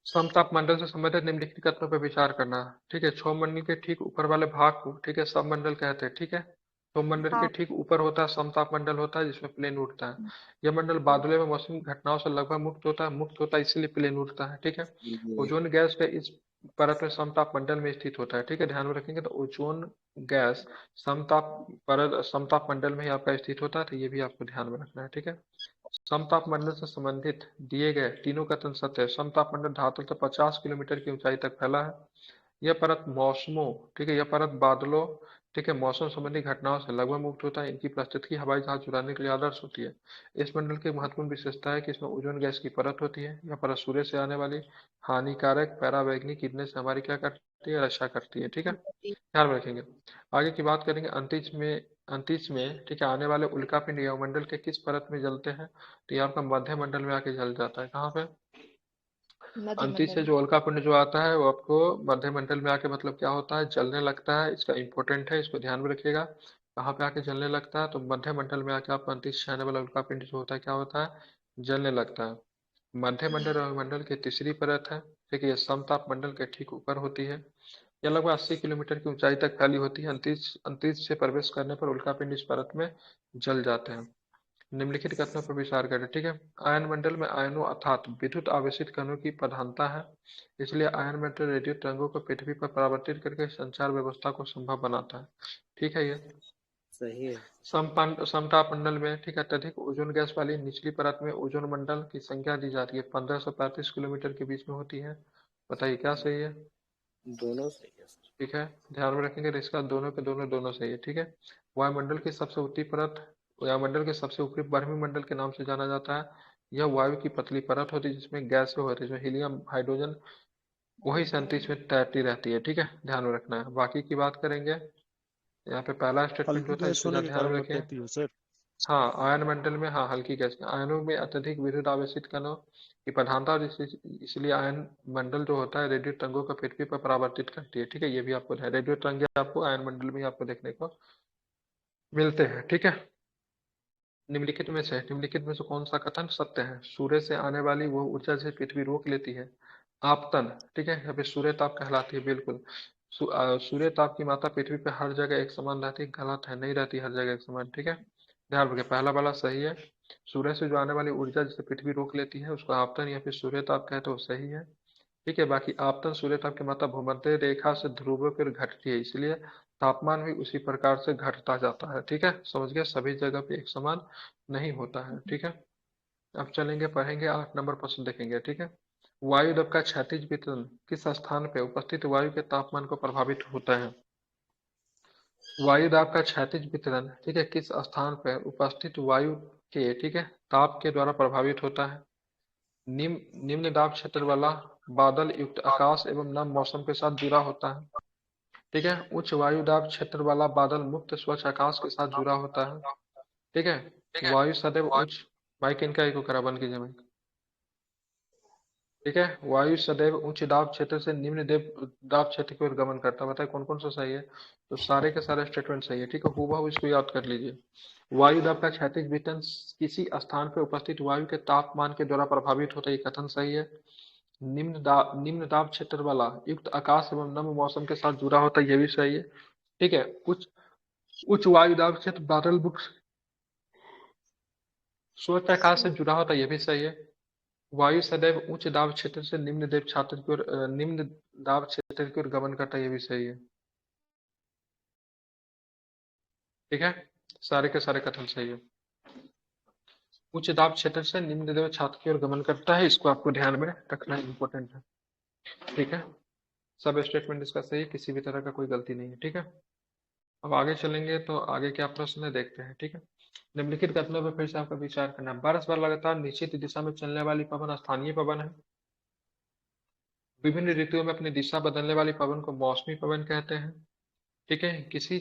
समताप मंडल से संबंधित निम्नलिखित कथनों पर विचार करना, ठीक है। क्षोभ मंडल के ठीक ऊपर वाले भाग को, ठीक है, सबमंडल कहते हैं, ठीक है। क्षोभ मंडल के हाँ ठीक ऊपर होता है समताप मंडल होता है जिसमें प्लेन उड़ता है। यह मंडल बादलों में मौसमी घटनाओं से लगभग मुक्त होता है इसलिए प्लेन उड़ता है, ठीक है। जी। ओजोन गैस का इस परत में समताप मंडल में स्थित होता है, ठीक है, ध्यान में रखेंगे तो ओजोन गैस समताप मंडल में ही आपका स्थित होता है, तो ये भी आपको ध्यान में रखना है, ठीक है। समताप मंडल से संबंधित दिए गए तीनों कथन सत्य है। समताप मंडल धरातल से 50 किलोमीटर की ऊंचाई तक फैला है। यह परत मौसमों, ठीक है, यह परत बादलों, ठीक है, मौसम संबंधी घटनाओं से लगभग मुक्त होता है। इनकी पारिस्थितिकी हवाई जहाज उड़ाने के लिए आदर्श होती है। इस मंडल की महत्वपूर्ण विशेषता है कि इसमें ओजोन गैस की परत होती है। यह परत सूर्य से आने वाली हानिकारक पराबैंगनी किरणें से हमारी क्या करती है, रक्षा करती है, ठीक है, ध्यान में रखेंगे। आगे की बात करेंगे अंतरिक्ष में, ठीक है, आने वाले उल्कापिंड वायुमंडल के किस परत में जलते हैं, तो ये आपका मध्य मंडल में आके जल जाता है। कहाँ पे, अंतरिक्ष से जो उल्कापिंड जो आता है वो आपको मध्य मंडल में आके मतलब क्या होता है, जलने लगता है। इसका इंपॉर्टेंट है, इसको ध्यान में रखिएगा। कहाँ पे आके जलने लगता है, तो मध्य मंडल में आके आपका अंतरिक्ष से आने वाला उल्कापिंड जो होता है क्या होता है, जलने लगता है। मध्य मंडल और मंडल की तीसरी परत है, ठीक है, ये समताप मंडल के ठीक ऊपर होती है। यह लगभग 80 किलोमीटर की ऊंचाई तक फैली होती है। अंतरिक्ष अंतरिक्ष से प्रवेश करने पर उल्कापिंड इस परत में जल जाते हैं। निम्नलिखित कथनों पर विचार करें, ठीक है। आयन मंडल में आयनों अर्थात विद्युत आवेशित कणों की प्रधानता है, इसलिए आयन मंडल रेडियो तरंगों को पृथ्वी पर परावर्तित करके संचार व्यवस्था को संभव बनाता है, ठीक है। ये सही है। समताप मंडल में, ठीक है, अत्यधिक ओजोन गैस वाली निचली परत में ओजोन मंडल की संख्या दी जाती है 1535 किलोमीटर के बीच में होती है। बताइए क्या सही है? दोनों सही है सर। ठीक है, ध्यान में रखेंगे, तो इसका दोनों के दोनों दोनों सही है। ठीक है, वायुमंडल की सबसे ऊपरी परत वायुमंडल के सबसे ऊपरी बर्मी मंडल के नाम से जाना जाता है। यह वायु की पतली परत होती है जिसमें गैस होती है, जिसमें हीलियम हाइड्रोजन वही 37 में तैरती रहती है। ठीक है, ध्यान में रखना है। बाकी की बात करेंगे, यहाँ पे पहला स्टेटमेंट जो हल्की था गैस इसको होने जरा के ध्यान में कारण वो रखिए। तैरती है सर। हाँ, आयन मंडल में, हाँ, हल्की गैस आयनों में अत्यधिक विद्युत आवेशित कणों की प्रधानता, और इसलिए आयन मंडल जो होता है रेडियो तरंगों को पृथ्वी पर परावर्तित करती है। ठीक है, ये भी आपको है, रेडियो तरंगे आपको आयन मंडल में आपको देखने को मिलते हैं। ठीक है, निम्नलिखित में से कौन सा कथन सत्य है? सूर्य से आने वाली वो ऊर्जा से पृथ्वी रोक लेती है। आपतन, ठीक है, यहाँ पे सूर्य ताप कहलाती है, बिल्कुल। सूर्य ताप की मात्रा पृथ्वी पे हर जगह एक समान रहती है, गलत है, नहीं रहती हर जगह एक समान। ठीक है, ध्यान रखिए, पहला वाला सही है। सूर्य से जो आने वाली ऊर्जा जिसे पृथ्वी रोक लेती है उसको आपतन या फिर सूर्य ताप कहते हो, सही है। ठीक है, बाकी आपतन सूर्य ताप की मात्रा भूमध्य रेखा से ध्रुवों पर घटती है, इसलिए तापमान भी उसी प्रकार से घटता जाता है। ठीक है, समझ गए, सभी जगह पे एक समान नहीं होता है। ठीक है, अब चलेंगे, पढ़ेंगे 8 नंबर प्रश्न देखेंगे। ठीक है, वायु दाब का क्षैतिज वितरण किस स्थान पे उपस्थित वायु के तापमान को प्रभावित होता है? वायु दाब का क्षैतिज वितरण, ठीक है, किस स्थान पर उपस्थित वायु के, ठीक है, ताप के द्वारा प्रभावित होता है? निम्न दाब क्षेत्र वाला बादल युक्त आकाश एवं नम मौसम के साथ जुड़ा होता है। ठीक है, उच्च वायु दाब क्षेत्र वाला बादल मुक्त स्वच्छ आकाश के साथ जुड़ा होता है। ठीक है, वायु सदैव उच्च, माइक इनका एको करा बंद कीजिए माइक। ठीक है, वायु सदैव उच्च दाब क्षेत्र से निम्न दाब क्षेत्र की ओर गमन करता है। बताए कौन कौन सा सही है? तो सारे के सारे स्टेटमेंट सही है। ठीक है, हूबहू इसको याद कर लीजिए। वायु दाब का क्षैतिज वितरण किसी स्थान पर उपस्थित वायु के तापमान के द्वारा प्रभावित होता है, ये कथन सही है। निम्न दाब क्षेत्र वाला युक्त आकाश एवं नम मौसम के साथ जुड़ा होता है, ये भी सही है। ठीक है, उच्च उच्च वायु दाब क्षेत्र बादल मुक्त स्वच्छ आकाश से जुड़ा होता है, ये भी सही है। वायु सदैव उच्च दाब क्षेत्र से निम्न दाब क्षेत्र की ओर गमन करता है, ये भी सही है। ठीक है, सारे के सारे कथन सही है। उच्च दाब क्षेत्र से निम्न दाब क्षेत्र की ओर गमन करता है, इसको आपको ध्यान में रखना इंपॉर्टेंट है। ठीक है, सब स्टेटमेंट इसका सही है, किसी भी तरह का कोई गलती नहीं है। ठीक है, अब आगे चलेंगे, तो आगे क्या प्रश्न है देखते हैं। ठीक है, निम्नलिखित कथनों पर फिर से आपका विचार करना है। बरस भर लगातार निश्चित दिशा में चलने वाली पवन स्थानीय पवन है। विभिन्न ऋतुओं में अपनी दिशा बदलने वाली पवन को मौसमी पवन कहते हैं। ठीक है, किसी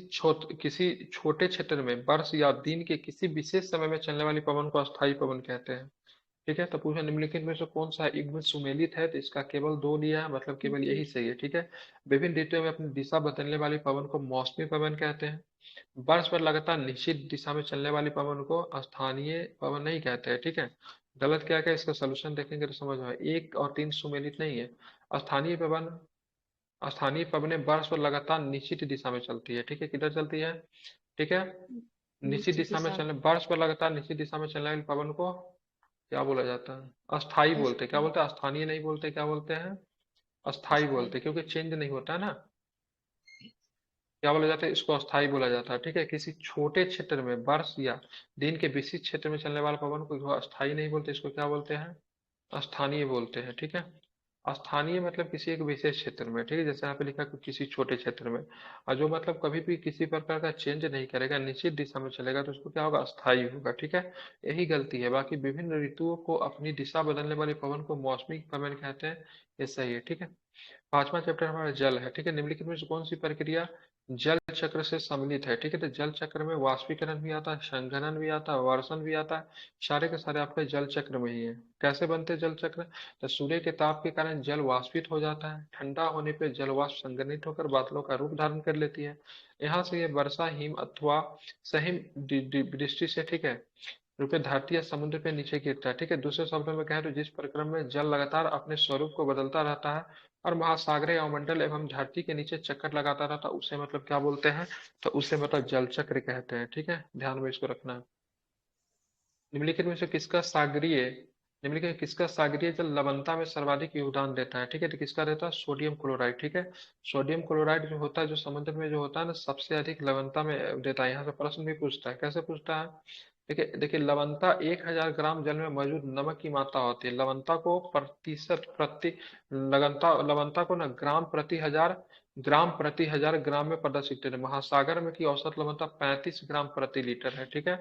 छोटे क्षेत्र में वर्ष या दिन के किसी विशेष समय में चलने वाली पवन को अस्थायी पवन कहते हैं। ठीक है, तो पूछा निम्नलिखित में से कौन सा युग्म सुमेलित है? तो इसका केवल दो लिया है, मतलब केवल यही सही है। ठीक है, विभिन्न ऋतुओं में अपनी दिशा बदलने वाली पवन को मौसमी पवन कहते हैं। वर्ष भर लगातार निश्चित दिशा में चलने वाली पवन को स्थानीय पवन नहीं कहते हैं। ठीक है, गलत क्या क्या, इसका सोल्यूशन देखेंगे तो समझ में, 1 और 3 सुमेलित नहीं है। स्थानीय पवनें वर्ष भर लगातार निश्चित दिशा में चलती है। ठीक है, किधर चलती है? ठीक है, निश्चित निश्चित दिशा में दिशा चलने, वर्ष भर लगातार निश्चित दिशा में चलने वाली पवन को क्या बोला जाता है? अस्थाई बोलते हैं। क्या बोलते हैं? स्थानीय नहीं बोलते, क्या बोलते हैं? अस्थाई अस्थायी। बोलते हैं, क्योंकि चेंज नहीं होता है ना। क्या बोला जाता है? इसको अस्थाई बोला जाता है। ठीक है, किसी छोटे क्षेत्र में वर्ष या दिन के विशिष्ट क्षेत्र में चलने वाला पवन को अस्थाई नहीं बोलते, इसको क्या बोलते हैं? स्थानीय बोलते हैं। ठीक है, स्थानीय मतलब किसी एक विशेष क्षेत्र में। ठीक है, जैसे यहाँ पे लिखा है कि किसी छोटे क्षेत्र में, और जो मतलब कभी भी किसी प्रकार का चेंज नहीं करेगा, निश्चित दिशा में चलेगा, तो उसको क्या होगा? अस्थाई होगा। ठीक है, यही गलती है। बाकी विभिन्न ऋतुओं को अपनी दिशा बदलने वाले पवन को मौसमी पवन कहते हैं, ये सही है। ठीक है, पांचवा चैप्टर हमारा जल है। ठीक है, निम्नलिखित में से कौन सी प्रक्रिया जल चक्र से सम्मिलित है? ठीक है, तो जल चक्र में वाष्पीकरण भी आता है, संघनन भी आता है, वर्षण भी आता है, सारे के सारे आपके जल चक्र में ही है। कैसे बनते हैं जल चक्र? तो सूर्य के ताप के कारण जल वाष्पित हो जाता है, ठंडा होने पर जल वाष्प संघनित होकर बादलों का रूप धारण कर लेती है। यहाँ से ये वर्षा, हिम अथवा सहिम वृष्टि से, ठीक है, रुपये धरती या समुद्र पे नीचे गिरता है। ठीक है, दूसरे शब्दों में कहें तो जिस प्रक्रम में जल लगातार अपने स्वरूप को बदलता रहता है और महासागरीय अवमंडल एवं धरती के नीचे चक्कर लगाता रहता है, उसे मतलब क्या बोलते हैं? तो उसे मतलब जल चक्र कहते हैं। ठीक है, ध्यान में इसको रखना है। निम्नलिखित में से किसका सागरीय निम्नलिखित किसका सागरीय जल लवणता में सर्वाधिक योगदान देता है? ठीक है, तो किसका देता है? Sodium chloride. ठीक है, सोडियम क्लोराइड जो होता है, जो समुद्र में जो होता है ना, सबसे अधिक लवणता में देता है। यहाँ से प्रश्न भी पूछता है, कैसे पूछता है? देखिए देखिए, लवणता 1000 ग्राम जल में मौजूद नमक की मात्रा होती है। लवणता को प्रतिशत प्रति लवणता लवणता को ना ग्राम प्रति हजार ग्राम में प्रदर्शित करते हैं। महासागर में की औसत लवणता 35 ग्राम प्रति लीटर है। ठीक है,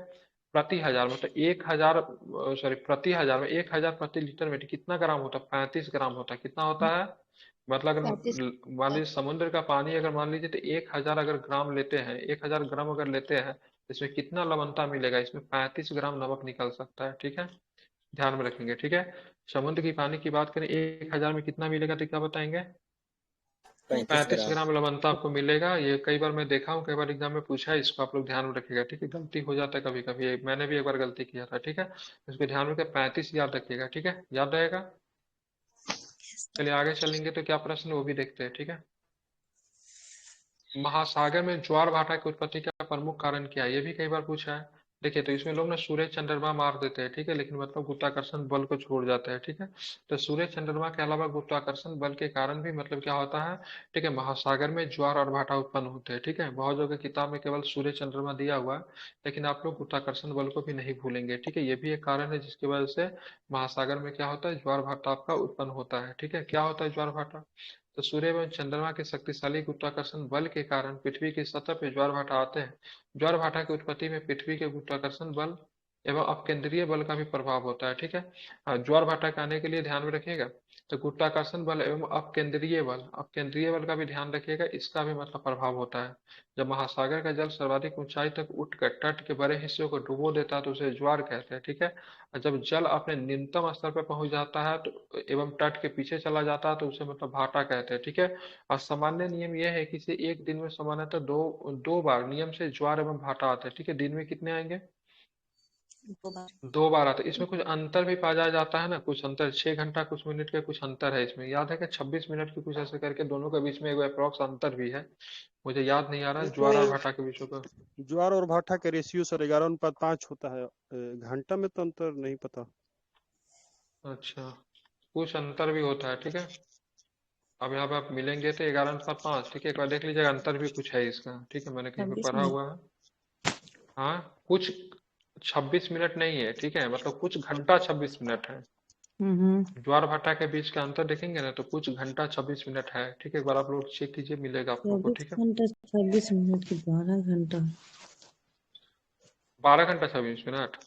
प्रति हजार मतलब 1000, सॉरी प्रति हजार में 1000 प्रति लीटर में कितना ग्राम होता है? 35 ग्राम होता है। कितना होता है? मतलब अगर 35। मान लीजिए समुद्र का पानी अगर मान लीजिए तो 1000 अगर ग्राम लेते हैं, 1000 ग्राम अगर लेते हैं, तो इसमें कितना लवणता मिलेगा? इसमें 35 ग्राम नमक निकल सकता है। ठीक है, ध्यान में रखेंगे। ठीक है, समुद्र की पानी की बात करें, 1000 में कितना मिलेगा तो क्या बताएंगे? 35 35 ग्राम। ग्राम लवणता आपको मिलेगा। ये कई बार मैं देखा हूँ, कई बार एग्जाम में पूछा है, इसको आप लोग ध्यान में रखिएगा। ठीक है, गलती हो जाता है कभी कभी, मैंने भी एक बार गलती किया था। ठीक है, इसको ध्यान में रखिए, 35 याद रखिएगा। ठीक है, याद रहेगा। चलिए आगे चलेंगे, तो क्या प्रश्न है वो भी देखते हैं। ठीक है, महासागर में ज्वार भाटा की उत्पत्ति का प्रमुख कारण क्या है? ये भी कई बार पूछा है। देखिए, तो इसमें लोग ना सूर्य चंद्रमा मार देते हैं। ठीक है, लेकिन मतलब गुरुत्वाकर्षण बल को छोड़ जाते हैं। ठीक है, तो सूर्य चंद्रमा के अलावा गुरुत्वाकर्षण बल के कारण भी मतलब क्या होता है? ठीक है, महासागर में ज्वार और भाटा उत्पन्न होते हैं। ठीक है, बहुत जगह किताब में केवल सूर्य चंद्रमा दिया हुआ है, लेकिन आप लोग गुरुत्वाकर्षण बल को भी नहीं भूलेंगे। ठीक है, ये भी एक कारण है जिसकी वजह से महासागर में क्या होता है? ज्वार भाटा आपका उत्पन्न होता है। ठीक है, क्या होता है ज्वार भाटा? तो सूर्य एवं चंद्रमा के शक्तिशाली गुरुत्वाकर्षण बल के कारण पृथ्वी की सतह पर ज्वार भाटा आते हैं। ज्वार भाटा की उत्पत्ति में पृथ्वी के गुरुत्वाकर्षण बल एवं अपकेंद्रीय बल का भी प्रभाव होता है। ठीक है, ज्वार भाटा के आने के लिए ध्यान में रखिएगा, तो गुरुत्वाकर्षण बल एवं अपकेंद्रीय बल का भी ध्यान रखिएगा, इसका भी मतलब प्रभाव होता है। जब महासागर का जल सर्वाधिक ऊंचाई तक उठकर तट के बड़े हिस्सों को डुबो देता है तो उसे ज्वार कहते हैं। ठीक है, और जब जल अपने न्यूनतम स्तर पर पहुंच जाता है तो एवं तट के पीछे चला जाता है तो उसे मतलब भाटा कहते हैं। ठीक है, और सामान्य नियम यह है कि इसे एक दिन में सामान्यतः दो दो बार नियम से ज्वार एवं भाटा आते हैं। ठीक है, दिन में कितने आएंगे? 2 बार। 2 बार आते हैं। इसमें कुछ अंतर भी पाया जाता है ना, कुछ अंतर, 6 घंटा कुछ मिनट का कुछ अंतर है इसमें। याद है कि 26 मिनट की कुछ ऐसे करके दोनों के बीच में एक अप्रॉक्स अंतर भी है, मुझे याद नहीं आ रहा ये है तो ज्वार और भाटा के बीच का। ज्वार और भाटा का रेशियो सर 11:5 होता है। घंटा में तो अंतर नहीं पता। अच्छा, कुछ अंतर भी होता है। ठीक है, अब यहाँ पे आप मिलेंगे तो 11 और 5। ठीक है, एक बार देख लीजिएगा, अंतर भी कुछ है इसका। ठीक है, मैंने कहीं पे 26 पढ़ा मिनट। हुआ है। हाँ, कुछ 26 मिनट नहीं है। ठीक है, मतलब कुछ घंटा 26 मिनट है। हम्म। ज्वार भाटा के बीच का अंतर देखेंगे ना, तो कुछ घंटा 26 मिनट है। ठीक है, एक बार आप लोग चेक कीजिए, मिलेगा आप लोग को। 24 ठीक है, घंटा 26 मिनट की 12 घंटा। 12 घंटा 26 मिनट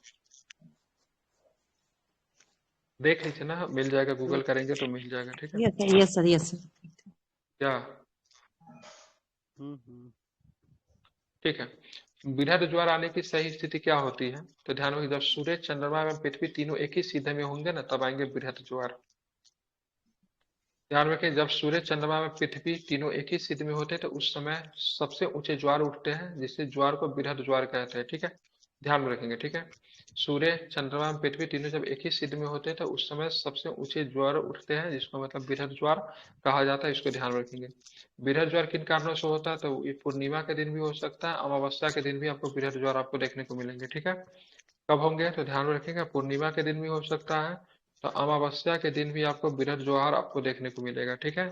देख लीजिए ना, मिल जाएगा, गूगल करेंगे तो मिल जाएगा। ठीक है, yes sir, yes sir, yes sir. क्या? हम्म। ठीक है, वृहद ज्वार आने की सही स्थिति क्या होती है? तो ध्यान रखिए, जब सूर्य चंद्रमा एवं पृथ्वी तीनों एक ही सीधे में होंगे ना, तब आएंगे वृहद ज्वार। ध्यान रखें, जब सूर्य चंद्रमा में पृथ्वी तीनों एक ही स्थिति में होते हैं तो उस समय सबसे ऊंचे ज्वार उठते हैं, जिससे ज्वार को वृहद ज्वार कहते हैं। ठीक है, ध्यान में रखेंगे। ठीक है, सूर्य चंद्रमा में पृथ्वी तीनों जब एक ही स्थिति में होते हैं तो उस समय सबसे ऊंचे ज्वार उठते हैं, जिसको मतलब वृहद ज्वार कहा जाता है। इसको ध्यान में रखेंगे। वृहद ज्वार किन कारणों से होता है? तो ये पूर्णिमा के दिन भी हो सकता है, अमावस्या के दिन भी आपको वृहद ज्वार आपको देखने को मिलेंगे। ठीक है, कब होंगे? तो ध्यान में रखिएगा, पूर्णिमा के दिन भी हो सकता है, तो अमावस्या के दिन भी आपको वृहद ज्वार आपको देखने को मिलेगा। ठीक है,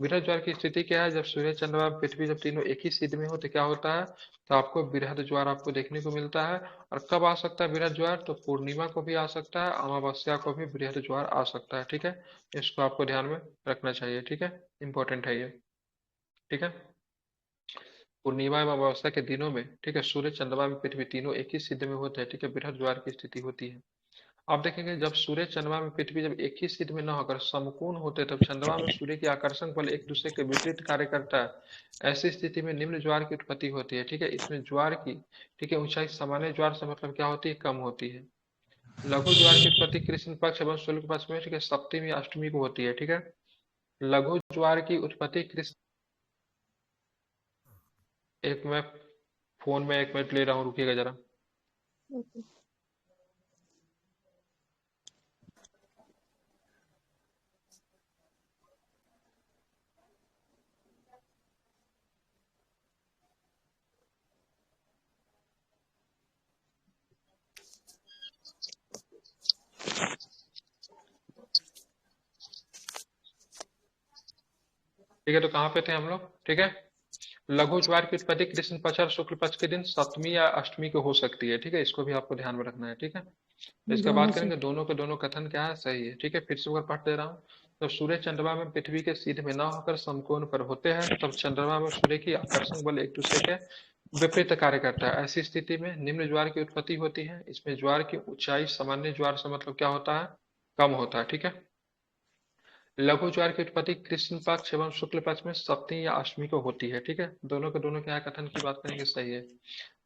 वृहद ज्वार की स्थिति क्या है? जब सूर्य चंद्रमा पृथ्वी जब तीनों एक ही स्थिति में हो तो क्या होता है? तो आपको वृहद ज्वार आपको देखने को मिलता है। और कब आ सकता है वृहद ज्वार? तो पूर्णिमा को भी आ सकता है, अमावस्या को भी वृहद ज्वार आ सकता है। ठीक है, इसको आपको ध्यान में रखना चाहिए। ठीक है, इंपॉर्टेंट है ये। ठीक है, पूर्णिमा एवं अमावस्या के दिनों में, ठीक है, सूर्य चंद्रमा में पृथ्वी तीनों एक ही स्थिति में होते हैं। ठीक है, वृहद ज्वार की स्थिति होती है। आप देखेंगे, जब सूर्य चंद्रमा में पृथ्वी जब एक ही स्थिति में न होकर समकोण होते हैं, तब चंद्रमा में सूर्य के आकर्षण बल एक दूसरे के विपरीत कार्य करता है। ऐसी स्थिति में निम्न ज्वार की उत्पत्ति होती है। ठीक है, इसमें ज्वार की, ठीक है, ऊंचाई सामान्य ज्वार से मतलब क्या होती है? कम होती है। लघु ज्वार की उत्पत्ति कृष्ण पक्ष एवं शुक्ल पक्ष में, ठीक है, सप्तमी या अष्टमी को होती है। ठीक है, लघु ज्वार की उत्पत्ति कृष्ण, एक मैं फोन में 1 मिनट ले रहा हूँ, रुकिएगा जरा। ठीक है, तो कहाँ पे थे हम लोग? ठीक है, लघु ज्वार की उत्पत्ति कृष्ण पक्ष और शुक्ल पक्ष के दिन सप्तमी या अष्टमी को हो सकती है। ठीक है, इसको भी आपको ध्यान में रखना है। ठीक है, तो इसका दोनों बात से करेंगे, दोनों के दोनों कथन क्या है, सही है। ठीक है, फिर से एक बार पढ़ दे रहा हूँ। तो सूर्य चंद्रमा में पृथ्वी के सीध में न होकर समकोण पर होते हैं, तब चंद्रमा में सूर्य की आकर्षण बल एक दूसरे के विपरीत कार्य करता है। ऐसी स्थिति में निम्न ज्वार की उत्पत्ति होती है। इसमें ज्वार की ऊंचाई सामान्य ज्वार से मतलब क्या होता है, कम होता है। ठीक है, लघु ज्वार की उत्पत्ति कृष्ण पक्ष एवं शुक्ल पक्ष में सप्तमी या अष्टमी को होती है। ठीक है, दोनों के दोनों क्या कथन की बात करेंगे, सही है।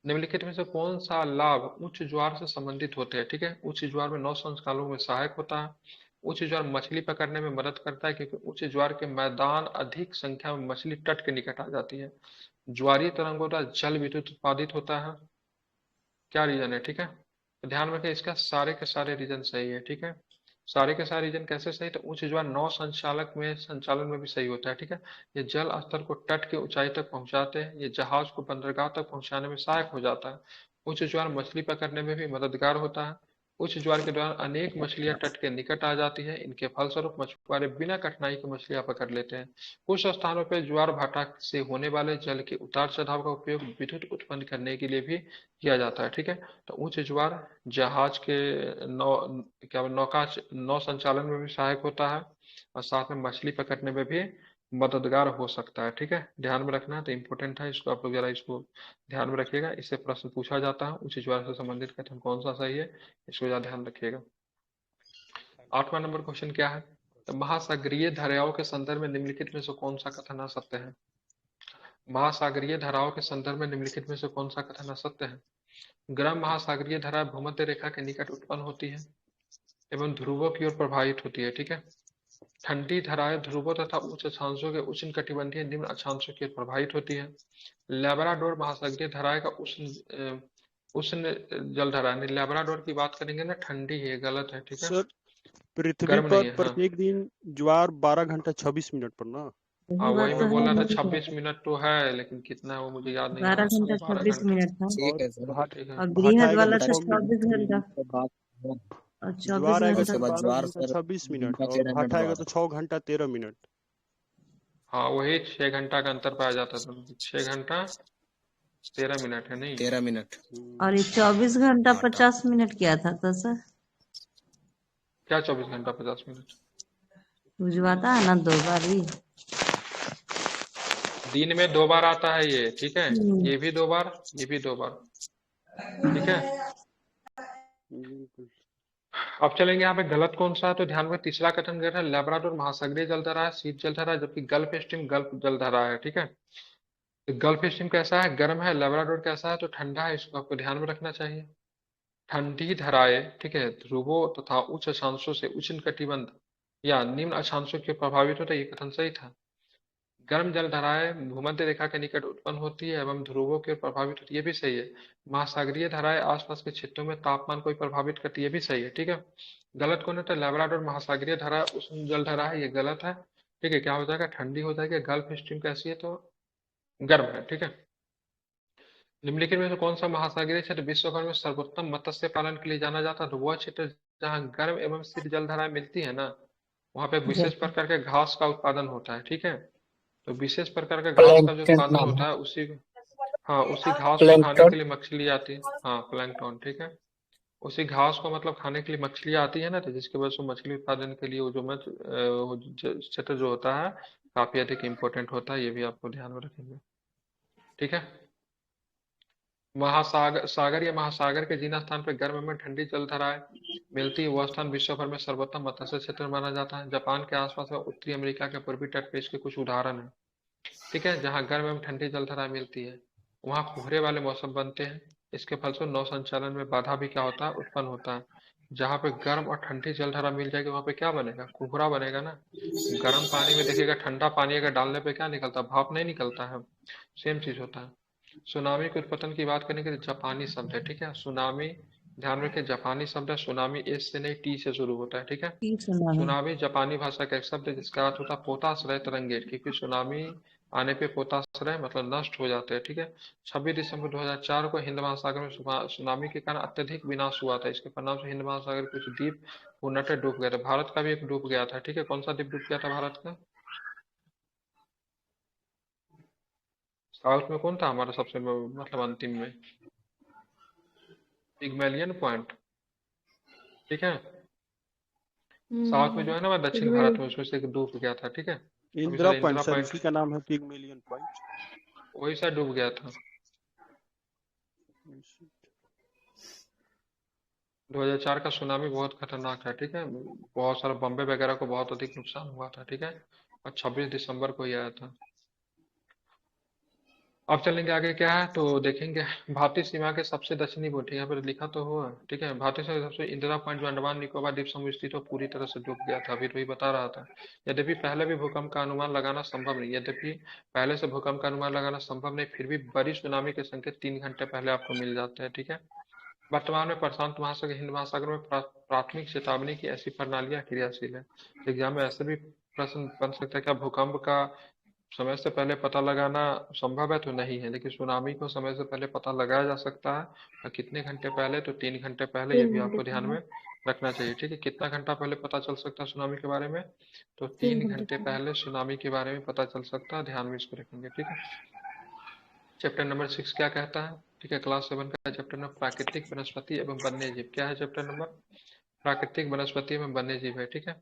निम्नलिखित में से कौन सा लाभ उच्च ज्वार से संबंधित होते हैं? ठीक है, उच्च ज्वार में 9 संस्कारों में सहायक होता है। उच्च ज्वार मछली पकड़ने में मदद करता है, क्योंकि उच्च ज्वार के मैदान अधिक संख्या में मछली तट के निकट आ जाती है। ज्वारीय तरंगों द्वारा जल विद्युत उत्पादित होता है। क्या रीजन है? ठीक है, तो ध्यान रखें, इसका सारे के सारे रीजन सही है। ठीक है, सारे के सारे रीजन कैसे सही? तो उच्च ज्वार नौ संचालन में भी सही होता है। ठीक है, ये जल स्तर को तट की ऊंचाई तक पहुंचाते हैं। ये जहाज को बंदरगाह तक पहुंचाने में सहायक हो जाता है। उच्च ज्वार मछली पकड़ने में भी मददगार होता है। उच्च ज्वार के दौरान अनेक मछलियां तट के निकट आ जाती है। इनके फलस्वरूप मछुआरे बिना कठिनाई के मछलियां पकड़ लेते हैं। कुछ स्थानों पर ज्वार भाटा से होने वाले जल के उतार चढ़ाव का उपयोग विद्युत उत्पन्न करने के लिए भी किया जाता है। ठीक है, तो उच्च ज्वार जहाज के नौ क्या नौका नौ संचालन में भी सहायक होता है, और साथ में मछली पकड़ने में भी मददगार हो सकता है। ठीक है, ध्यान में रखना है, तो इम्पोर्टेंट है, इसको आप लोग जरा इसको ध्यान में रखिएगा। इससे प्रश्न पूछा जाता है, उच्च ज्वार से संबंधित कथन कौन सा सही है, इसको जरा ध्यान रखिएगा। 8वां नंबर क्वेश्चन क्या है? तो महासागरीय धाराओं के संदर्भ में निम्नलिखित में से कौन सा कथन असत्य है? महासागरीय धाराओं के संदर्भ में निम्नलिखित में से कौन सा कथन असत्य है? गर्म महासागरीय धारा भूमध्य रेखा के निकट उत्पन्न होती है एवं ध्रुवों की ओर प्रभावित होती है। ठीक है, ठंडी धाराएं ध्रुवों तथा उच्च अक्षांशों के उष्णकटिबंधीय निम्न अक्षांशों की ओर प्रभावित होती है। लेब्राडोर महासागरीय धाराएं का उष्ण जल धारा, यानी लेब्राडोर की बात करेंगे ना, ठंडी है, गलत है। ठीक है, सर पृथ्वी गर्म नहीं पर है। हाँ प्रत्येक दिन ज्वार 12 घंटा 26 मिनट पर ना। हाँ, वही वही बात तो मैं बोल है, रहा था, नहीं क्या 26 मिनट तो है, लेकिन कितना है वो मुझे याद नहीं आ रहा। 12 घंटा 12 26 घंटा मिनट था। ठीक और है सर। भाट ठीक है, और भाटा बृहद आएगा तो वाला था 6 मिनट। 24 घंटा तो बात और 24 ज्वार आएगा घंटा। तो उसके बाद 12 ज्वार घंटा सर 26 मिनट घंटा और 13 मिनट भाटा आएगा बाद तो 6 घंटा 13 मिनट। हाँ वही 6 घंटा का अंतर पाया जाता था, 6 घंटा 13 मिनट है नहीं? 13 मिनट और ये 24 घंटा भाटा 50 मिनट क्या था तो सर? क्या 24 घंटा 50 मिनट? बुझवाता है ना 2 बार ही। दिन में 2 बार आता है ये। ठीक है, हम्म। ये भी 2 बार, ये भी 2 बार। ठीक है, बिल्कुल। अब चलेंगे यहाँ पे गलत कौन सा है, तो ध्यान में तीसरा कथन गया था, लेब्राडोर महासागरीय जलधारा है, शीत जलधारा है, जबकि गल्फ स्ट्रीम गल्फ जलधारा है। ठीक है, तो गल्फ स्ट्रीम कैसा है, गर्म है, लेब्राडोर कैसा है, तो ठंडा है। इसको आपको ध्यान में रखना चाहिए। ठंडी धाराएं, ठीक है, ध्रुवों तथा उच्च अक्षांशों से उष्ण कटिबंध या निम्न अक्षांशों के प्रभावित होता है, ये कथन सही था। गर्म जल धाराएं भूमध्य रेखा के निकट उत्पन्न होती है एवं ध्रुवों की ओर प्रभावित होती है, ये भी सही है। महासागरीय धाराएं आसपास के क्षेत्रों में तापमान को भी प्रभावित करती है, ये भी सही है। ठीक है, गलत कौन है? तो लेब्राडोर महासागरीय धारा उष्ण जल धारा है, ये गलत है। ठीक है, क्या हो जाएगा, ठंडी हो जाएगी। गल्फ स्ट्रीम कैसी है, तो गर्म है। ठीक है, निम्नलिखित में से कौन सा महासागरीय क्षेत्र विश्व भर में सर्वोत्तम मत्स्य पालन के लिए जाना जाता है? तो वह क्षेत्र जहाँ गर्म एवं शीत जलधाराएं मिलती है ना, वहाँ पे विशेष जैसे प्रकार के घास का उत्पादन होता है। ठीक है, तो विशेष प्रकार का घास का जो प्लैंकटन उत्पादन नाम होता है। है उसी, हाँ उसी घास को खाने प्लैंकटन के लिए मछली आती है। हाँ प्लैंकटन, ठीक है, उसी घास को मतलब खाने के लिए मछलियाँ आती है ना, तो जिसकी वजह से मछली उत्पादन के लिए वो जो वो क्षेत्र जो होता है काफी अधिक इम्पोर्टेंट होता है, ये भी आपको ध्यान में रखेंगे। ठीक है, महासागर सागर या महासागर के जिन स्थान पर गर्म में ठंडी जलधाराएं मिलती है, वह स्थान विश्व भर में सर्वोत्तम मत्स्य क्षेत्र माना जाता है। जापान के आसपास व उत्तरी अमेरिका के पूर्वी तट पे इसके कुछ उदाहरण हैं। ठीक है, जहाँ गर्म एवं ठंडी जलधारा मिलती है, वहाँ कोहरे वाले मौसम बनते हैं। इसके फलस्वरूप नौ संचालन में बाधा भी क्या होता है, उत्पन्न होता है। जहाँ पे गर्म और ठंडी जलधारा मिल जाएगी, वहाँ पे क्या बनेगा, कोहरा बनेगा ना। गर्म पानी में देखिएगा, ठंडा पानी अगर डालने पे क्या निकलता है, भाप नहीं निकलता है। सेम चीज होता है। सुनामी के उत्पत्ति की बात करेंगे तो जापानी शब्द है। ठीक है, सुनामी, ध्यान रखिए जापानी शब्द है। सुनामी एस से नहीं टी से शुरू होता है। ठीक है, की सुना है। सुनामी जापानी भाषा का एक शब्द है जिसका अर्थ होता है पोताश्रय तरंगे, क्योंकि सुनामी आने पे पोताश्रय मतलब नष्ट हो जाते हैं। ठीक है, 26 दिसंबर 2004 को हिंद महासागर में सुनामी के कारण अत्यधिक विनाश हुआ था। इसके परिणाम से हिंद महासागर के कुछ द्वीप पूर्णतः डूब गए थे। भारत का भी एक डूब गया था। ठीक है, कौन सा द्वीप डूब गया था भारत का? साउथ में कौन था हमारा सबसे मतलब अंतिम में? Pygmalion point. ठीक है। साउथ में जो है ना, मैं दक्षिण भारत में उसमें से एक डूब गया था, ठीक है। अभी इंदिरा साला पॉइंट इंदिरा सर, पॉइंट उसी का नाम है पिगमेलियन पॉइंट। वही सा डूब गया था। 2004 का सुनामी बहुत खतरनाक है, ठीक है। बहुत सारा बम्बे वगैरह को बहुत अधिक नुकसान हुआ था, ठीक है। और 26 दिसंबर को ही आया था। अब चलेंगे आगे, क्या है तो देखेंगे। भारतीय सीमा के सबसे दक्षिणी बूटे, यहाँ पर लिखा तो हुआ, ठीक है। भारतीय सीमा के सबसे इंदिरा पॉइंट जो अंडमान निकोबार द्वीप समूह स्थित हो, पूरी तरह से डूब गया था, अभी तो ही बता रहा था। यद्यपि पहले भी भूकंप का अनुमान लगाना संभव नहीं, यद्यपि पहले से भूकंप का अनुमान लगाना संभव नहीं, फिर भी बड़ी सुनामी के संकेत 3 घंटे पहले आपको मिल जाते हैं, ठीक है। वर्तमान में प्रशांत महासागर हिंद महासागर में प्राथमिक चेतावनी की ऐसी प्रणालियां क्रियाशील है। एग्जाम में ऐसे भी प्रश्न बन सकता है, क्या भूकंप का समय से पहले पता लगाना संभव है? तो नहीं है, लेकिन सुनामी को समय से पहले पता लगाया जा सकता है। और कितने घंटे पहले? तो 3 घंटे पहले, ये भी 3 घंटे आपको ध्यान पहले। में रखना चाहिए, ठीक है। कितना घंटा पहले पता चल सकता है सुनामी के बारे में? तो तीन तीन घंटे घंटे पहले। पहले सुनामी के बारे में पता चल सकता है, ध्यान में इसको रखेंगे, ठीक है। चैप्टर नंबर 6 क्या कहता है? ठीक है, क्लास 7 का चैप्टर नंबर प्राकृतिक वनस्पति एवं वन्य जीव। क्या है चैप्टर नंबर? प्राकृतिक वनस्पति एवं वन्य जीव है, ठीक है।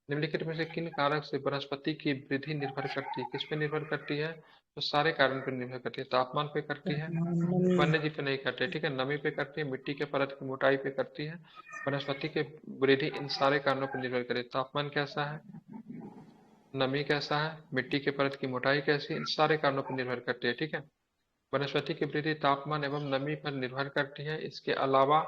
निम्नलिखित में से किन कारक से वनस्पति की वृद्धि निर्भर करती है? किस पे निर्भर करती है? तो सारे कारण पर निर्भर करती है। तापमान पे करती है, नमी। वन्य जीव पे नहीं करती है, ठीक है। नमी पे करती है, मिट्टी के परत की मोटाई पे करती है, वनस्पति के वृद्धि, इन सारे कारणों पर निर्भर करे। तापमान कैसा है, नमी कैसा है, मिट्टी के परत की मोटाई कैसी है, इन सारे कारणों पर निर्भर करती है, ठीक है। वनस्पति की वृद्धि तापमान एवं नमी पर निर्भर करती है। इसके अलावा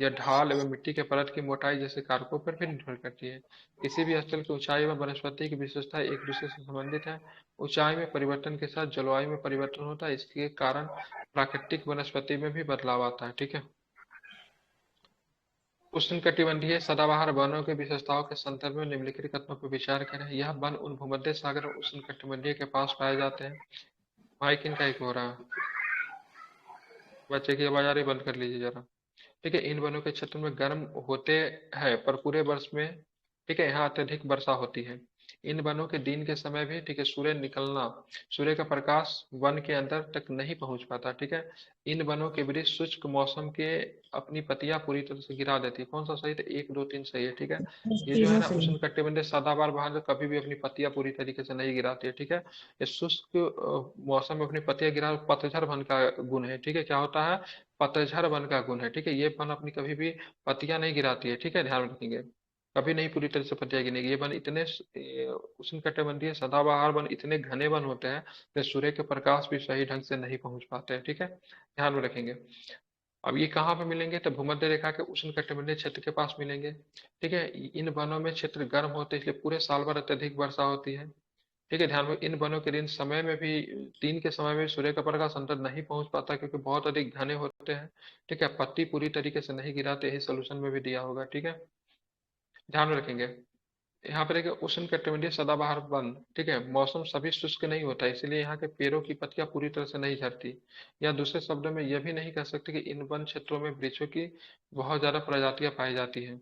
यह ढाल एवं मिट्टी के परत की मोटाई जैसे कारकों पर भी निर्भर करती है। किसी भी स्थल की ऊंचाई एवं वनस्पति की विशेषता एक दूसरे से संबंधित है। ऊंचाई में परिवर्तन के साथ जलवायु में परिवर्तन होता है, इसके कारण प्राकृतिक वनस्पति में भी बदलाव आता है, ठीक है। उष्णकटिबंधीय सदाबहार वनों की विशेषताओं के संदर्भ में निम्नलिखित कथनों पर विचार करें। यह वन उन भूमध्य सागर और उष्णकटिबंधीय के पास पाए जाते हैं। भाई किनका एक हो रहा है? बच्चे की आवाज आ रही, बंद कर लीजिए जरा। ठीक है, इन वनों के क्षेत्र में गर्म होते हैं पर पूरे वर्ष में, ठीक है, यहाँ अत्यधिक वर्षा होती है। इन वनों के दिन के समय भी, ठीक है, सूर्य का प्रकाश वन के अंदर तक नहीं पहुंच पाता, ठीक है। इन वनों के वृक्ष शुष्क मौसम के अपनी पत्तियां पूरी तरह से गिरा देती है। कौन सा सही? तो 1 2 3 सही है, ठीक है। ये जो है तीनों ना, सही है। उष्णकटिबंधीय सदाबहार बहार जो कभी भी अपनी पत्तियां पूरी तरीके से नहीं गिराती है, ठीक है। ये शुष्क मौसम में अपनी पत्तियां गिरा, पतझड़ वन का गुण है, ठीक है। क्या होता है? पतझड़ वन का गुण है, ठीक है। ये वन अपनी कभी भी पत्तियां नहीं गिराती है, ठीक है, ध्यान में रखेंगे। कभी नहीं पूरी तरह से पत्तियां गिरेगी। ये वन इतने उष्णकटिबंधीय सदाबहार वन इतने घने वन होते हैं कि सूर्य के प्रकाश भी सही ढंग से नहीं पहुंच पाते हैं, ठीक है, ध्यान में रखेंगे। अब ये कहाँ पे मिलेंगे? तो भूमध्य रेखा के उष्णकटिबंधीय क्षेत्र के पास मिलेंगे, ठीक है। इन वनों में क्षेत्र गर्म होते हैं, इसलिए पूरे साल भर अत्यधिक वर्षा होती है, ठीक है। ध्यान में, इन वनों के दिन के समय में सूर्य का प्रकाश अंदर नहीं पहुंच पाता क्योंकि बहुत अधिक घने होते हैं, ठीक है। पत्ती पूरी तरीके से नहीं गिराते, यही सोल्यूशन में भी दिया होगा, ठीक है, ध्यान में रखेंगे। यहाँ पर एक उष्णकटिबंधीय सदाबहार वन, ठीक है, मौसम सभी शुष्क नहीं होता, इसलिए यहाँ के पेड़ों की पत्तियां पूरी तरह से नहीं झड़ती। या दूसरे शब्दों में यह भी नहीं कह सकते कि इन वन क्षेत्रों में वृक्षों की बहुत ज्यादा प्रजातियां पाई जाती हैं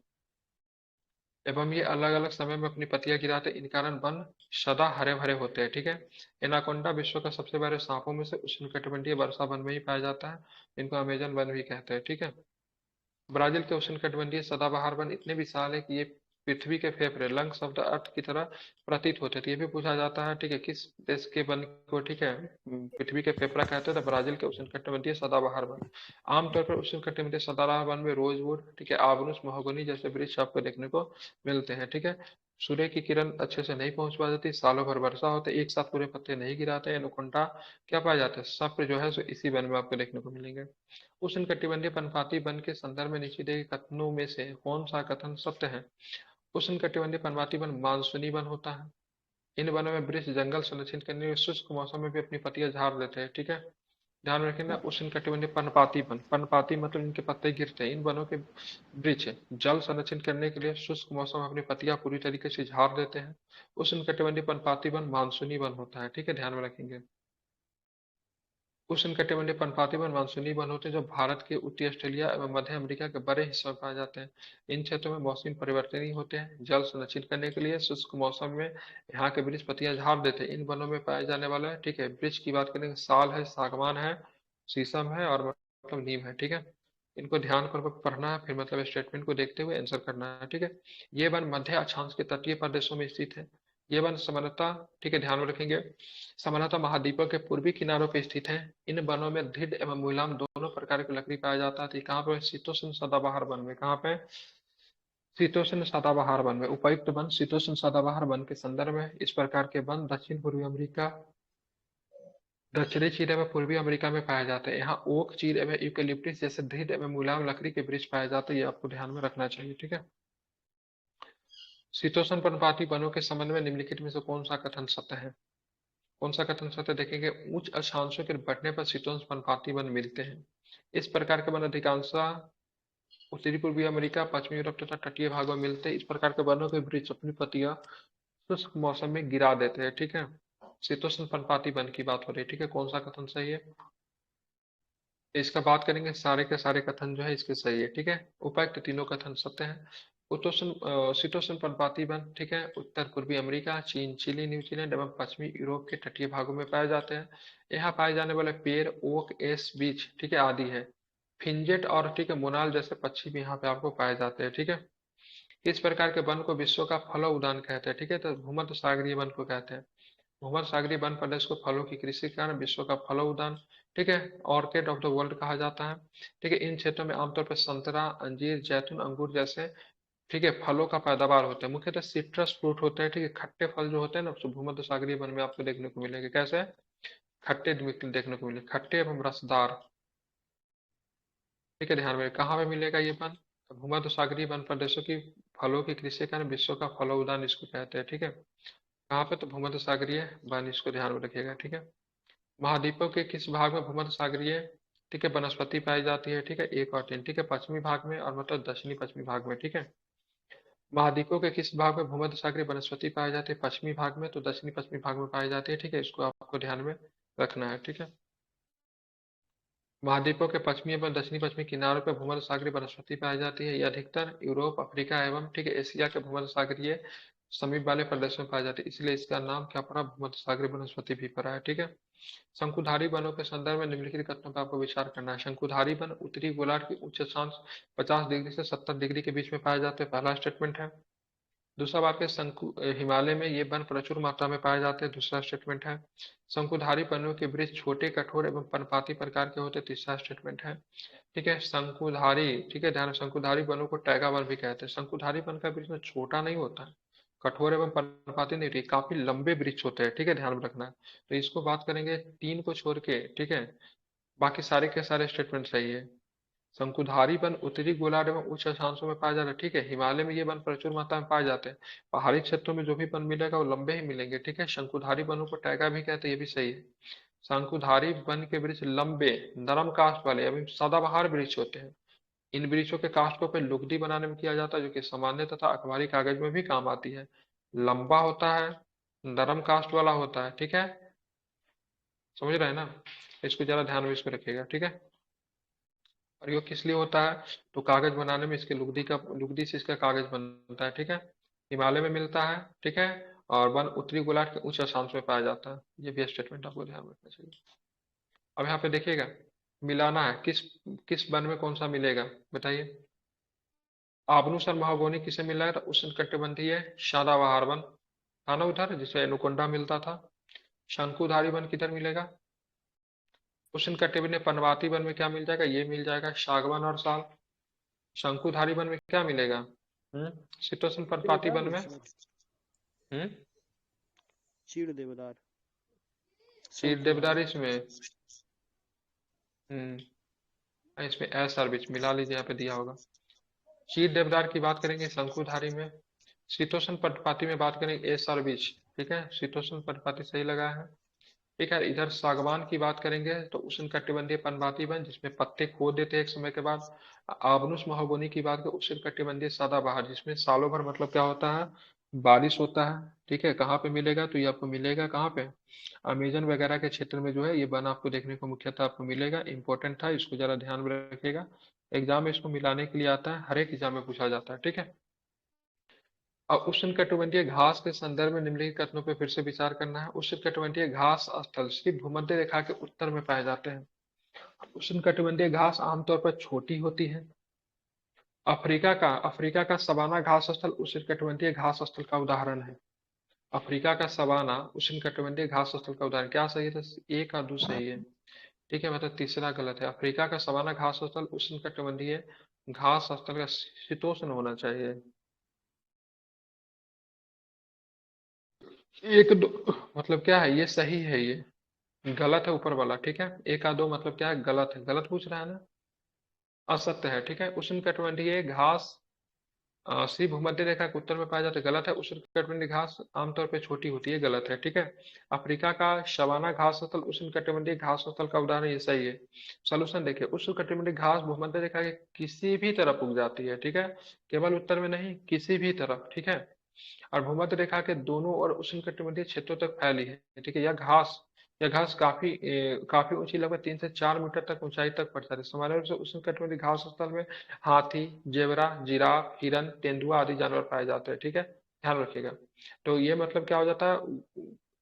एवं ये अलग अलग समय में अपनी पत्तियां गिराते, इन कारण वन सदा हरे भरे होते हैं, ठीक है। एनाकोंडा विश्व का सबसे बड़े सांपों में से उष्णकटिबंधीय वर्षा वन में ही पाया जाता है। इनको अमेजन वन भी कहते हैं, ठीक है। ब्राजील के उष्णकटिबंधीय सदाबहार वन इतने विशाल है कि ये पृथ्वी के फेफड़े, लंग शब्द अर्थ की तरह प्रतीत होते थे। ये भी पूछा जाता है, ठीक है, किस देश के वन को, ठीक है, पृथ्वी के फेफड़ा कहते हैं? तो ब्राजील के उष्णकटिबंधीय सदाबहार वन। आमतौर पर उष्णकटिबंधीय सदाबहार वन में रोजवुड, ठीक है, आबनूस महोगनी जैसे वृक्ष आपको देखने को मिलते हैं, ठीक है। सूर्य की किरण अच्छे से नहीं पहुंच पाती, सालों भर वर्षा होते, एक साथ पूरे पत्ते नहीं गिराते। एनोकोंडा क्या पाया जाता है? सप्र जो है सो इसी वन में आपको देखने को मिलेंगे। उष्णकटिबंधीय पर्णपाती वन के संदर्भ में नीचे दिए गए कथनों में से कौन सा कथन सत्य है? उष्णकटिबंधीय पर्णपाती वन मानसूनी वन होता है। इन वनों में वृक्ष जंगल संरक्षित करने के शुष्क मौसम में भी अपनी पत्तियां झाड़ देते हैं, ठीक है, ध्यान में रखना। उष्णकटिबंधीय पर्णपाती वन, पर्णपाती मतलब इनके पत्ते गिरते हैं। इन वनों के वृक्ष जल संरक्षण करने के लिए शुष्क मौसम में अपनी पत्तियां पूरी तरीके से झाड़ देते हैं। उष्णकटिबंधीय पर्णपाती वन मानसूनी वन होता है, ठीक है, ध्यान में रखेंगे। उष्णकटिबंधीय पर्णपाती वन मानसूनी वन होते हैं जो भारत के उत्तरी ऑस्ट्रेलिया एवं मध्य अमेरिका के बड़े हिस्सों में पाए जाते हैं। इन क्षेत्रों में मौसमी परिवर्तन ही होते हैं। जल संरक्षित करने के लिए शुष्क मौसम में यहाँ के वृक्ष पत्तियां झाड़ देते हैं। इन वनों में पाए जाने वाला, ठीक है, वृक्ष की बात करेंगे, साल है, सागवान है, शीशम है और मतलब नीम है, ठीक है। इनको ध्यानपूर्वक पढ़ना है, फिर मतलब स्टेटमेंट को देखते हुए आंसर करना है, ठीक है। ये वन मध्य अक्षांश के तटीय प्रदेशों में स्थित है। ये वन सामान्यतः, ठीक है, ध्यान में रखेंगे, सामान्यतः महाद्वीपों के पूर्वी किनारों पर स्थित है। इन वनों में दृढ़ एवं मुलायम दोनों प्रकार की लकड़ी पाया जाता है। तो ये कहाँ पे? शीतोष्ण सदाबहार वन में। कहाँ पे? शीतोष्ण सदाबहार वन में। उपयुक्त वन शीतोष्ण सदाबहार वन के संदर्भ में इस प्रकार के वन दक्षिण पूर्वी अमेरिका, दक्षिणी चीन एवं पूर्वी अमेरिका में पाए जाते हैं। यहाँ ओक, चीड़ एवं यूकेलिप्टिस जैसे दृढ़ एवं मुलायम लकड़ी के वृक्ष पाए जाते हैं। ये आपको ध्यान में रखना चाहिए, ठीक है। शीतोष्ण पर्णपाती वनों के संबंध में निम्नलिखित में से कौन सा कथन सत्य है? कौन सा कथन सत्य? देखेंगे, उच्च अक्षांशों के बढ़ने पर शीतोष्ण पर्णपाती वन मिलते हैं। इस प्रकार के वन अधिकांशतः उत्तरी पूर्वी अमेरिका, पश्चिमी यूरोप तथा तटीय भागों में मिलते हैं। इस प्रकार के वनों के वृक्ष अपनी पत्तियां शुष्क मौसम में गिरा देते हैं, ठीक है। शीतोष्ण पर्णपाती वन की बात हो रही है, ठीक है। कौन सा कथन सही है? इसका बात करेंगे, सारे के सारे कथन जो है इसके सही है, ठीक है। उपर्युक्त तीनों कथन सत्य हैं। शीतोष्ण पर्णपाती वन, ठीक है, उत्तर पूर्वी अमेरिका, चीन, चिली, न्यूजीलैंड एवं पश्चिमी यूरोप के तटीय भागों में पाए जाते हैं। यहाँ पाए जाने वाले पेड़ ओक, एस, बीच, ठीक है, आदि है। फिंजेट और, ठीक है, मोनाल जैसे पक्षी भी यहाँ पे आपको पाए जाते हैं, ठीक है। इस प्रकार के वन को विश्व का फलो उद्यान कहते हैं, ठीक है। तो भूमध्य सागरीय वन को कहते हैं। भूमध्य सागरीय वन प्रदेश को फलों की कृषि के कारण विश्व का फलो उद्यान, ठीक है, ऑर्किड ऑफ द वर्ल्ड कहा जाता है, ठीक है। इन क्षेत्रों में आमतौर पर संतरा, अंजीर, जैतून, अंगूर जैसे, ठीक है, फलों का पैदावार होता है। मुख्यतः सिट्रस फ्रूट होते हैं, ठीक है। खट्टे फल जो होते हैं ना, तो भूमध्य सागरीय वन में आपको देखने को मिलेंगे। कैसे? खट्टे देखने को मिलेंगे, खट्टे एवं रसदार, ठीक है। ध्यान में, कहाँ पे मिलेगा ये वन? तो भूमध्य सागरीय वन प्रदेशों की फलों की कृषि के कारण विश्व का फलो उद्यान इसको कहते हैं, ठीक है। कहाँ पे? तो भूमध्य सागरीय वन, इसको ध्यान में रखिएगा, ठीक है। महाद्वीपों के किस भाग में भूमध्य सागरीय, ठीक है, वनस्पति पाई जाती है? ठीक है, एक और तीन, ठीक है, पश्चिमी भाग में और मतलब दक्षिणी पश्चिमी भाग में, ठीक है। महाद्वीपों के किस भाग में भूमध्य सागरीय वनस्पति पाई जाती है? पश्चिमी भाग में, तो दक्षिणी पश्चिमी भाग में पाई जाती है, ठीक है। इसको आपको ध्यान में रखना है, ठीक है। महाद्वीपों के पश्चिमी एवं दक्षिणी पश्चिमी किनारों पर भूमध्य सागरीय वनस्पति पाई जाती है। ये अधिकतर यूरोप, अफ्रीका एवं, ठीक है, एशिया के भूमध्य सागरीय समीप वाले प्रदेशों में पाई जाती है। इसलिए इसका नाम क्या पड़ा? भूमध्य सागरीय वनस्पति भी पड़ा है, ठीक है। शंकुधारी वनों के संदर्भ में निम्नलिखित कथनों पर आपको विचार करना है। शंकुधारी वन उत्तरी गोलार्ध की उच्च अक्षांश 50 डिग्री से 70 डिग्री के बीच में पाए जाते हैं। पहला स्टेटमेंट है। दूसरा बात है, हिमालय में ये वन प्रचुर मात्रा में पाए जाते हैं। दूसरा स्टेटमेंट है। शंकुधारी वनों के वृक्ष छोटे, कठोर एवं पर्णपाती प्रकार के होते हैं। तीसरा स्टेटमेंट है, ठीक है। शंकुधारी, ठीक है, ध्यान, शंकुधारी वनों को टैगा वन भी कहते हैं। शंकुधारी वन का वृक्ष में छोटा नहीं होता है, कठोर एवं पर्णपाती नहीं होती, काफी लंबे वृक्ष होते हैं, ठीक है, ध्यान में रखना है। तो इसको बात करेंगे, तीन को छोड़ के, ठीक है, बाकी सारे के सारे स्टेटमेंट सही है। शंकुधारी वन उत्तरी गोलार्ध एवं उच्च अक्षांशों में पाया जाता है, ठीक है। हिमालय में ये वन प्रचुर मात्रा में पाए जाते हैं। पहाड़ी क्षेत्रों में जो भी वन मिलेगा वो लंबे ही मिलेंगे, ठीक है। शंकुधारी वनों को टैगा भी कहते हैं, ये भी सही है। शंकुधारी वन के वृक्ष लंबे, नरम काष्ठ वाले एवं सदाबहार वृक्ष होते हैं। इन वृक्षों के काष्ठ को फिर लुगदी बनाने में किया जाता है, जो कि सामान्य तथा अखबारी कागज में भी काम आती है। लंबा होता है, नरम काष्ठ वाला होता है, ठीक है, समझ रहे हैं ना। इसको जरा ध्यान में इसको रखिएगा, ठीक है। और ये किस लिए होता है? तो कागज बनाने में इसके लुगदी से इसका कागज बनता है, ठीक है। हिमालय में मिलता है, ठीक है, और वन उत्तरी गोलार्ध के उच्च अक्षांश में पाया जाता है। ये भी स्टेटमेंट आपको ध्यान रखना चाहिए। अब यहाँ पे देखिएगा, मिलाना है, किस किस वन में कौन सा मिलेगा बताइए। आबनूसर महोगनी किसे मिला है? तो उष्णकटिबंधीय सदाबहार वन था ना उधर, जिसे एनुकोंडा मिलता था। शंकुधारी वन किधर मिलेगा? उष्णकटिबंधीय पर्णपाती वन में क्या मिल जाएगा? ये मिल जाएगा, सागवान और साल। शंकुधारी वन में क्या मिलेगा? शीतोष्ण पर्णपाती वन में हम्म चीड़ देवदार, चीड़ देवदार इसमें इसमें एस और बीच मिला लीजिए, यहाँ पे दिया होगा। चीड़ देवदार की बात करेंगे शंकुधारी में। शीतोष्ण पर्णपाती में बात करेंगे एस और बीच, ठीक है। शीतोष्ण पर्णपाती सही लगा है, ठीक है। इधर सागवान की बात करेंगे तो उष्णकटिबंधीय पर्णपाती वन, जिसमें पत्ते खो देते हैं एक समय के बाद। आबनुस महोगनी की बात करें, उष्णकटिबंधीय सदाबहार, जिसमें सालों भर मतलब क्या होता है, बारिश होता है, ठीक है, कहाँ पे मिलेगा? तो ये आपको मिलेगा कहाँ पे? अमेजन वगैरह के क्षेत्र में जो है ये वन आपको देखने को मुख्यतः आपको मिलेगा। इंपॉर्टेंट था, इसको जरा ध्यान में रखिएगा। एग्जाम में इसको मिलाने के लिए आता है, हर एक एग्जाम में पूछा जाता है, ठीक है। अब उष्णकटिबंधीय घास के संदर्भ में निम्नलिखित कथनों पर फिर से विचार करना है। उष्णकटिबंधीय घास स्थल सिर्फ भूमध्य रेखा के उत्तर में पाए जाते हैं। उष्णकटिबंधीय घास आमतौर पर छोटी होती है। अफ्रीका का सवाना घास स्थल उष्णकटिबंधीय घास स्थल का उदाहरण है। अफ्रीका का सवाना उष्णकटिबंधीय घास स्थल का उदाहरण। क्या सही है? तो ए का दो सही है, ठीक है, मतलब तीसरा गलत है। अफ्रीका का सवाना घास स्थल उष्णकटिबंधीय घास स्थल का शीतोष्ण होना चाहिए। एक दो मतलब क्या है, ये सही है, ये गलत है ऊपर वाला, ठीक है। एक का दो मतलब क्या है, गलत है, गलत पूछ रहा है ना, असत्य है, ठीक है। उष्णकटिबंधीय घास श्री भूमध्य रेखा के उत्तर में पाया जाता है, गलत है। उष्णकटिबंधीय घास आमतौर पर छोटी होती है, गलत है, ठीक है। अफ्रीका का शवाना घास स्थल उष्णकटिबंधीय घास स्थल का उदाहरण, ये सही है। सोल्यूशन देखिए, उष्णकटिबंधीय घास भूमध्य रेखा के किसी भी तरफ उग जाती है, ठीक है, केवल उत्तर में नहीं, किसी भी तरफ, ठीक है। और भूमध्य रेखा के दोनों ओर उष्णकटिबंधीय क्षेत्रों तक फैली है, ठीक है। यह घास काफी ऊंची, लगभग 3 से 4 मीटर तक ऊंचाई तक पड़ जाती है। सामान्य रूप से उष्णकटिबंधीय घास स्थल में हाथी, जेबरा, जिराफ, हिरन, तेंदुआ आदि जानवर पाए जाते हैं, ठीक है, ध्यान रखिएगा। तो ये मतलब क्या हो जाता है,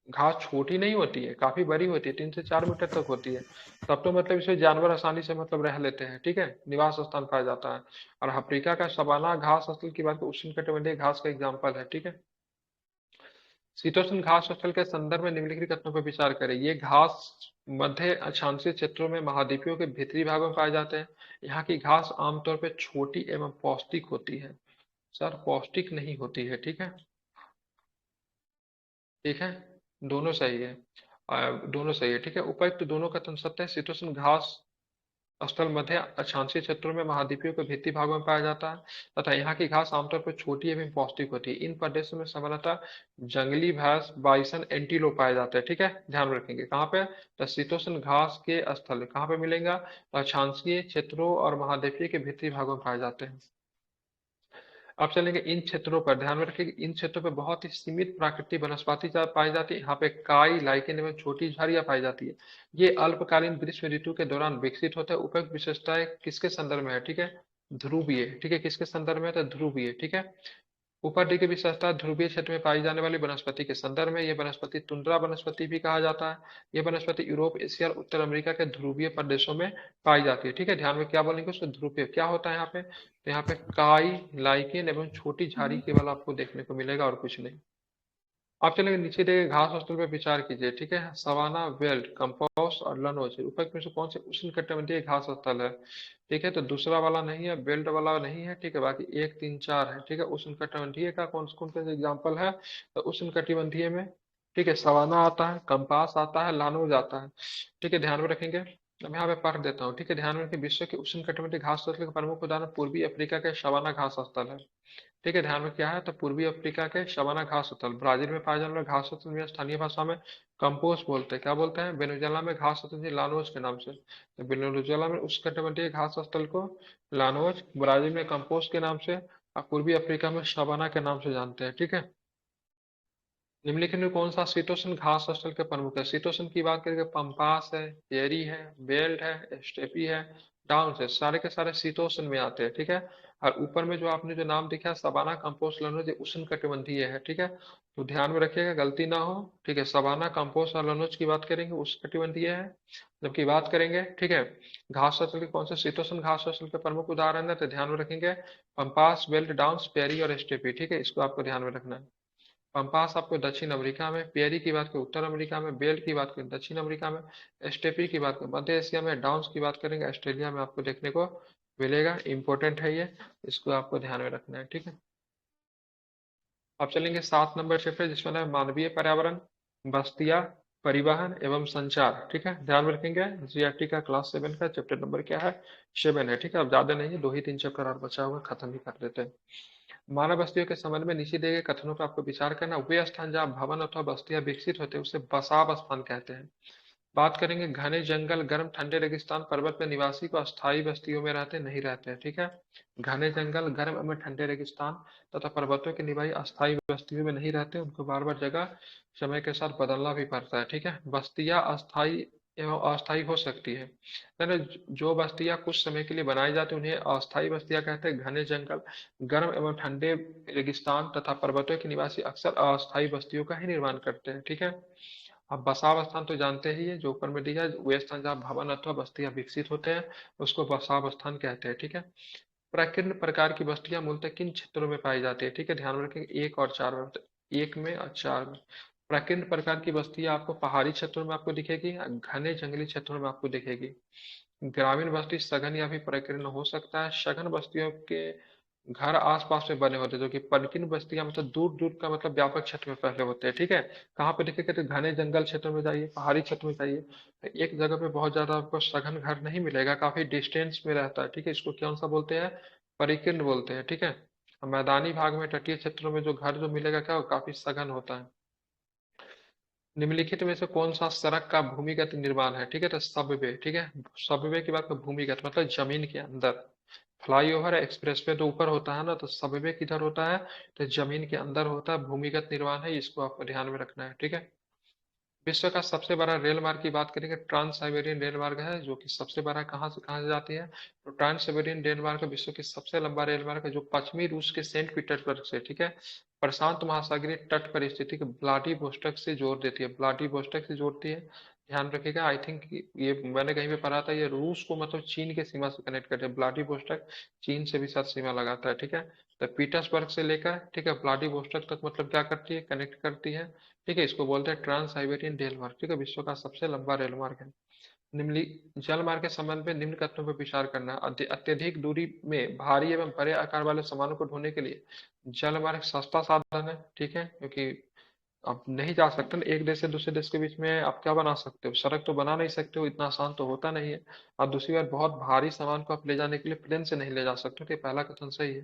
घास छोटी नहीं होती है, काफी बड़ी होती है, 3 से 4 मीटर तक होती है। तब तो मतलब इसमें जानवर आसानी से मतलब रह लेते हैं, ठीक है, निवास स्थान पाया जाता है। और अफ्रीका का सवाना घास स्थल की बात उष्णकटिबंधीय घास का एग्जाम्पल है, ठीक है। शीतोष्ण घास स्थल के संदर्भ में निम्नलिखित कथनों पर विचार करें। ये घास मध्य अक्षांशीय क्षेत्रों में महाद्वीपों के भीतरी भागों में पाए जाते हैं। यहाँ की घास आमतौर पर छोटी एवं पौष्टिक होती है। सर पौष्टिक नहीं होती है, ठीक है, ठीक है, दोनों सही है। दोनों सही है, ठीक है, उपर्युक्त दोनों कथन सत्य है। शीतोष्ण घास स्थल मध्य अक्षांशीय क्षेत्रों में महाद्वीपों के भीतरी भागों में पाया जाता है तथा यहाँ की घास आमतौर पर छोटी एवं पौष्टिक होती है। इन प्रदेशों में सामान्यतः जंगली भैंस, बाइसन, एंटीलोप पाए जाते हैं, ठीक है, ध्यान में रखेंगे। कहाँ पे? तो शीतोष्ण घास के स्थल कहाँ पे मिलेगा? तो अक्षांशीय क्षेत्रों और महाद्वीपीय के भीतरी भागों में पाए जाते हैं। अब चलेंगे इन क्षेत्रों पर, ध्यान में रखिए इन क्षेत्रों पर बहुत ही सीमित प्राकृतिक वनस्पति पाई जाती है। यहाँ पे काई, लाइकेन एवं छोटी झाड़ियां पाई जाती है। ये अल्पकालीन ग्रीष्म ऋतु के दौरान विकसित होता है। उपयुक्त विशेषताएं किसके संदर्भ में है, ठीक है, ध्रुवीय, ठीक है, किसके संदर्भ में है? तो ध्रुवीय, ठीक है। ऊपर दी गई विशेषता ध्रुवीय क्षेत्र में पाई जाने वाली वनस्पति के संदर्भ में। यह वनस्पति तुंड्रा वनस्पति भी कहा जाता है। यह वनस्पति यूरोप, एशिया और उत्तर अमेरिका के ध्रुवीय प्रदेशों में पाई जाती है, ठीक है। ध्यान में क्या बोलेंगे उसको, ध्रुवीय क्या होता है यहाँ पे? तो यहाँ पे काई, लाइकेन एवं छोटी झाड़ी केवल आपको देखने को मिलेगा और कुछ नहीं। आप चलेंगे नीचे दिए गए घास स्थल पर विचार कीजिए, ठीक है। सवाना, वेल्ड, कंपास और लनोज उपयुक्त में से कौन से उष्णकटिबंधीय घास स्थल है? ठीक है, तो दूसरा वाला नहीं है, बेल्ट वाला नहीं है, ठीक है, बाकी 1, 3, 4 है, ठीक है। उष्णकटिबंधीय का कौन कौन से एग्जाम्पल है? तो उष्णकटिबंधीय में, ठीक है, सवाना आता है, कंपास आता है, लानोज आता है, ठीक है, ध्यान में रखेंगे। अब यहाँ पे पढ़ देता हूँ, ठीक है, ध्यान में रखें। विश्व के उष्णकटिबंधीय घास स्थल का प्रमुख उदाहरण पूर्वी अफ्रीका के सवाना घास स्थल है, ठीक है, ध्यान में क्या है? तो पूर्वी अफ्रीका के सवाना घास स्थल, ब्राजील में पाए जाने वाले घास स्थल में स्थानीय भाषा में कंपोस्ट बोलते हैं। क्या बोलते हैं? वेनेजुएला में घास स्थल लानोज के नाम से, तो वेनेजुएला में उष्णकटिबंधीय घास स्थल को लानोज, ब्राजील में कंपोस्ट के नाम से और पूर्वी अफ्रीका में सवाना के नाम से जानते हैं, ठीक है। निम्नलिखित में कौन सा शीतोष्ण घास स्थल के प्रमुख है? शीतोष्ण की बात करेंगे, पंपास है, पेरी है, बेल्ट है, स्टेपी है, डाउन है, सारे के सारे शीतोष्ण में आते हैं, ठीक है। और ऊपर में जो आपने जो नाम दिखा सवाना, कंपोस्ट, लनोज, ये उष्ण कटिबंधीय है, ठीक है, तो ध्यान में रखिएगा गलती ना हो, ठीक है। सवाना, कंपोस्ट और लनोज की बात करेंगे उष्ण कटिबंधीय है, जबकि बात करेंगे, ठीक है, घास स्थल के कौन से शीतोष्ण घास स्थल के प्रमुख उदाहरण है, तो ध्यान में रखेंगे पंपास, बेल्ट, डाउन, पेरी और स्टेपी, ठीक है, इसको आपको ध्यान में रखना है। पंपास आपको दक्षिण अमेरिका में, पेरी की बात करें उत्तर अमेरिका में, बेल्ट की बात करें दक्षिण अमेरिका में, स्टेपी की बात करें मध्य एशिया में, डाउन्स की बात करेंगे ऑस्ट्रेलिया में आपको देखने को मिलेगा। इंपॉर्टेंट है ये, इसको आपको ध्यान में रखना है, ठीक है। अब चलेंगे 7 नंबर चैप्टर जिसमें है मानवीय पर्यावरण, बस्तियां, परिवहन एवं संचार, ठीक है, ध्यान में रखेंगे। जीआरटी का क्लास 7 का चैप्टर नंबर क्या है? 7 है, ठीक है। अब ज्यादा नहीं है, 2 ही 3 चैप्टर और बचा हुआ, खत्म ही कर देते हैं। मानव बस्तियों के संबंध में नीचे दिए गए कथनों पर आपको विचार करना। वे स्थान जहाँ भवन अथवा बस्तियां विकसित होते हैं उसे बसाव स्थान कहते हैं। बात करेंगे घने जंगल, गर्म ठंडे रेगिस्तान, पर्वत में निवासी को अस्थायी बस्तियों में रहते नहीं रहते हैं, ठीक है। घने जंगल, गर्म एवं ठंडे रेगिस्तान तथा पर्वतों के निवासी अस्थायी बस्तियों में नहीं रहते, उनको बार बार जगह समय के साथ बदलना भी पड़ता है, ठीक है। बस्तियां अस्थायी एवं अस्थायी हो सकती है, यानी जो बस्तियां कुछ समय के लिए बनाई जाती है उन्हें अस्थायी बस्तियां कहते हैं। घने जंगल, गर्म एवं ठंडे रेगिस्तान तथा पर्वतों के निवासी अक्सर अस्थायी बस्तियों का ही निर्माण करते हैं, ठीक है। अब बसाव स्थान तो जानते ही है, जो ऊपर में दिया है, वे स्थान जहाँ भवन अथवा बस्तियां विकसित होते हैं उसको बसाव स्थान कहते हैं, ठीक है। प्रकीर्ण प्रकार की बस्तियां मूलतः किन क्षेत्रों में पाई जाती है, ठीक है, ध्यान में रखेंगे 1 और 4 में, एक में और 4 में। प्रकीर्ण प्रकार की बस्तियां आपको पहाड़ी क्षेत्रों में आपको दिखेगी, घने जंगली क्षेत्रों में आपको दिखेगी। ग्रामीण बस्ती सघन या भी प्रकीर्ण हो सकता है। सघन बस्तियों के घर आसपास में बने होते हैं, जो कि प्रकीर्ण बस्तियां मतलब दूर दूर का मतलब व्यापक क्षेत्र में फैले होते हैं, ठीक है। कहाँ पे दिखेगा, तो घने जंगल क्षेत्र में जाइए, पहाड़ी क्षेत्र में जाइए, तो एक जगह पे बहुत ज्यादा आपको सघन घर नहीं मिलेगा, काफी डिस्टेंस में रहता है, ठीक है। इसको कौन सा बोलते हैं, परिकीर्ण बोलते हैं, ठीक है। और मैदानी भाग में तटीय क्षेत्रों में जो घर जो मिलेगा क्या, वो काफी सघन होता है। निम्नलिखित में से कौन सा सड़क का भूमिगत निर्माण है, ठीक है, तो सबवे, ठीक है। सबवे की बात, भूमिगत मतलब जमीन के अंदर। फ्लाईओवर एक्सप्रेसवे तो ऊपर होता है ना, तो सबवे किधर होता है, तो जमीन के अंदर होता है, भूमिगत निर्माण है, इसको आपको ध्यान में रखना है, ठीक है। विश्व का सबसे बड़ा रेल मार्ग की बात करेंगे, ट्रांस साइबेरियन रेल मार्ग है, जो कि सबसे बड़ा कहाँ से कहाँ जाती है, तो ट्रांस साइबेरियन रेल मार्ग विश्व की सबसे लंबा रेल मार्ग है, जो पश्चिमी रूस के सेंट पीटर्सबर्ग से, ठीक है, प्रशांत महासागरीय तट पर स्थित व्लादिवोस्टोक से जोड़ देती है, व्लादिवोस्टोक से जोड़ती है। ध्यान रखिएगा, आई थिंक ये मैंने कहीं पे पढ़ा था, ये रूस को मतलब चीन के सीमा से कनेक्ट करते हैं, व्लादिवोस्टोक चीन से भी साथ सीमा लगाता है, ठीक है। तो पीटर्सबर्ग से लेकर, ठीक है, व्लादिवोस्टोक तक मतलब क्या करती है, कनेक्ट करती है, ठीक है। इसको बोलते हैं ट्रांस साइबेरियन रेल मार्ग, ठीक है, विश्व का सबसे लंबा रेल मार्ग है। निम्नलि जल मार्ग के संबंध में निम्न कथनों पर विचार करना, अत्यधिक दूरी में भारी एवं बड़े आकार वाले सामानों को ढोने के लिए जल मार्ग सस्ता साधन है, ठीक है, क्योंकि आप नहीं जा सकते ना एक देश से दूसरे देश के बीच में, आप क्या बना सकते हो, सड़क तो बना नहीं सकते हो, इतना आसान तो होता नहीं है। और दूसरी बात, बहुत भारी सामान को आप ले जाने के लिए प्लेन से नहीं ले जा सकते, तो ये पहला कथन सही है।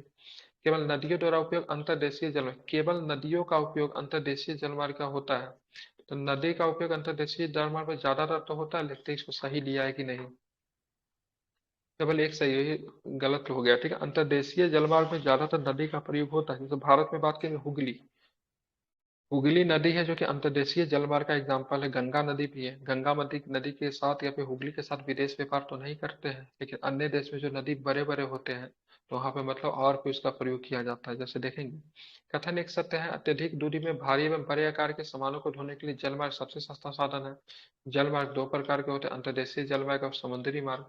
केवल नदियों द्वारा उपयोग अंतर्देशीय जल, केवल नदियों का उपयोग अंतर्देशीय जलमार्ग का होता है, तो नदी का उपयोग अंतर्देशीय जलमार्ग में ज्यादातर तो होता है, लेकिन इसको सही लिया है कि नहीं, केवल एक सही है, ये गलत हो गया, ठीक है। अंतर्देशीय जलमार्ग में ज्यादातर नदी का प्रयोग होता है, जैसे भारत में बात करेंगे हुगली, हुगली नदी है जो कि अंतर्देशीय जलमार्ग का एग्जाम्पल है। गंगा नदी भी है, गंगा नदी नदी के साथ या फिर हुगली के साथ विदेश व्यापार तो नहीं करते हैं, लेकिन अन्य देश में जो नदी बड़े बड़े होते हैं तो वहां पे मतलब और भी उसका प्रयोग किया जाता है, जैसे देखेंगे। कथन एक सत्य है, अत्यधिक दूरी में भारी एवं बड़े आकार के सामानों को ढोने के लिए जलमार्ग सबसे सस्ता साधन है। जलमार्ग दो प्रकार के होते हैं, अंतर्देशीय जलमार्ग और समुद्री मार्ग।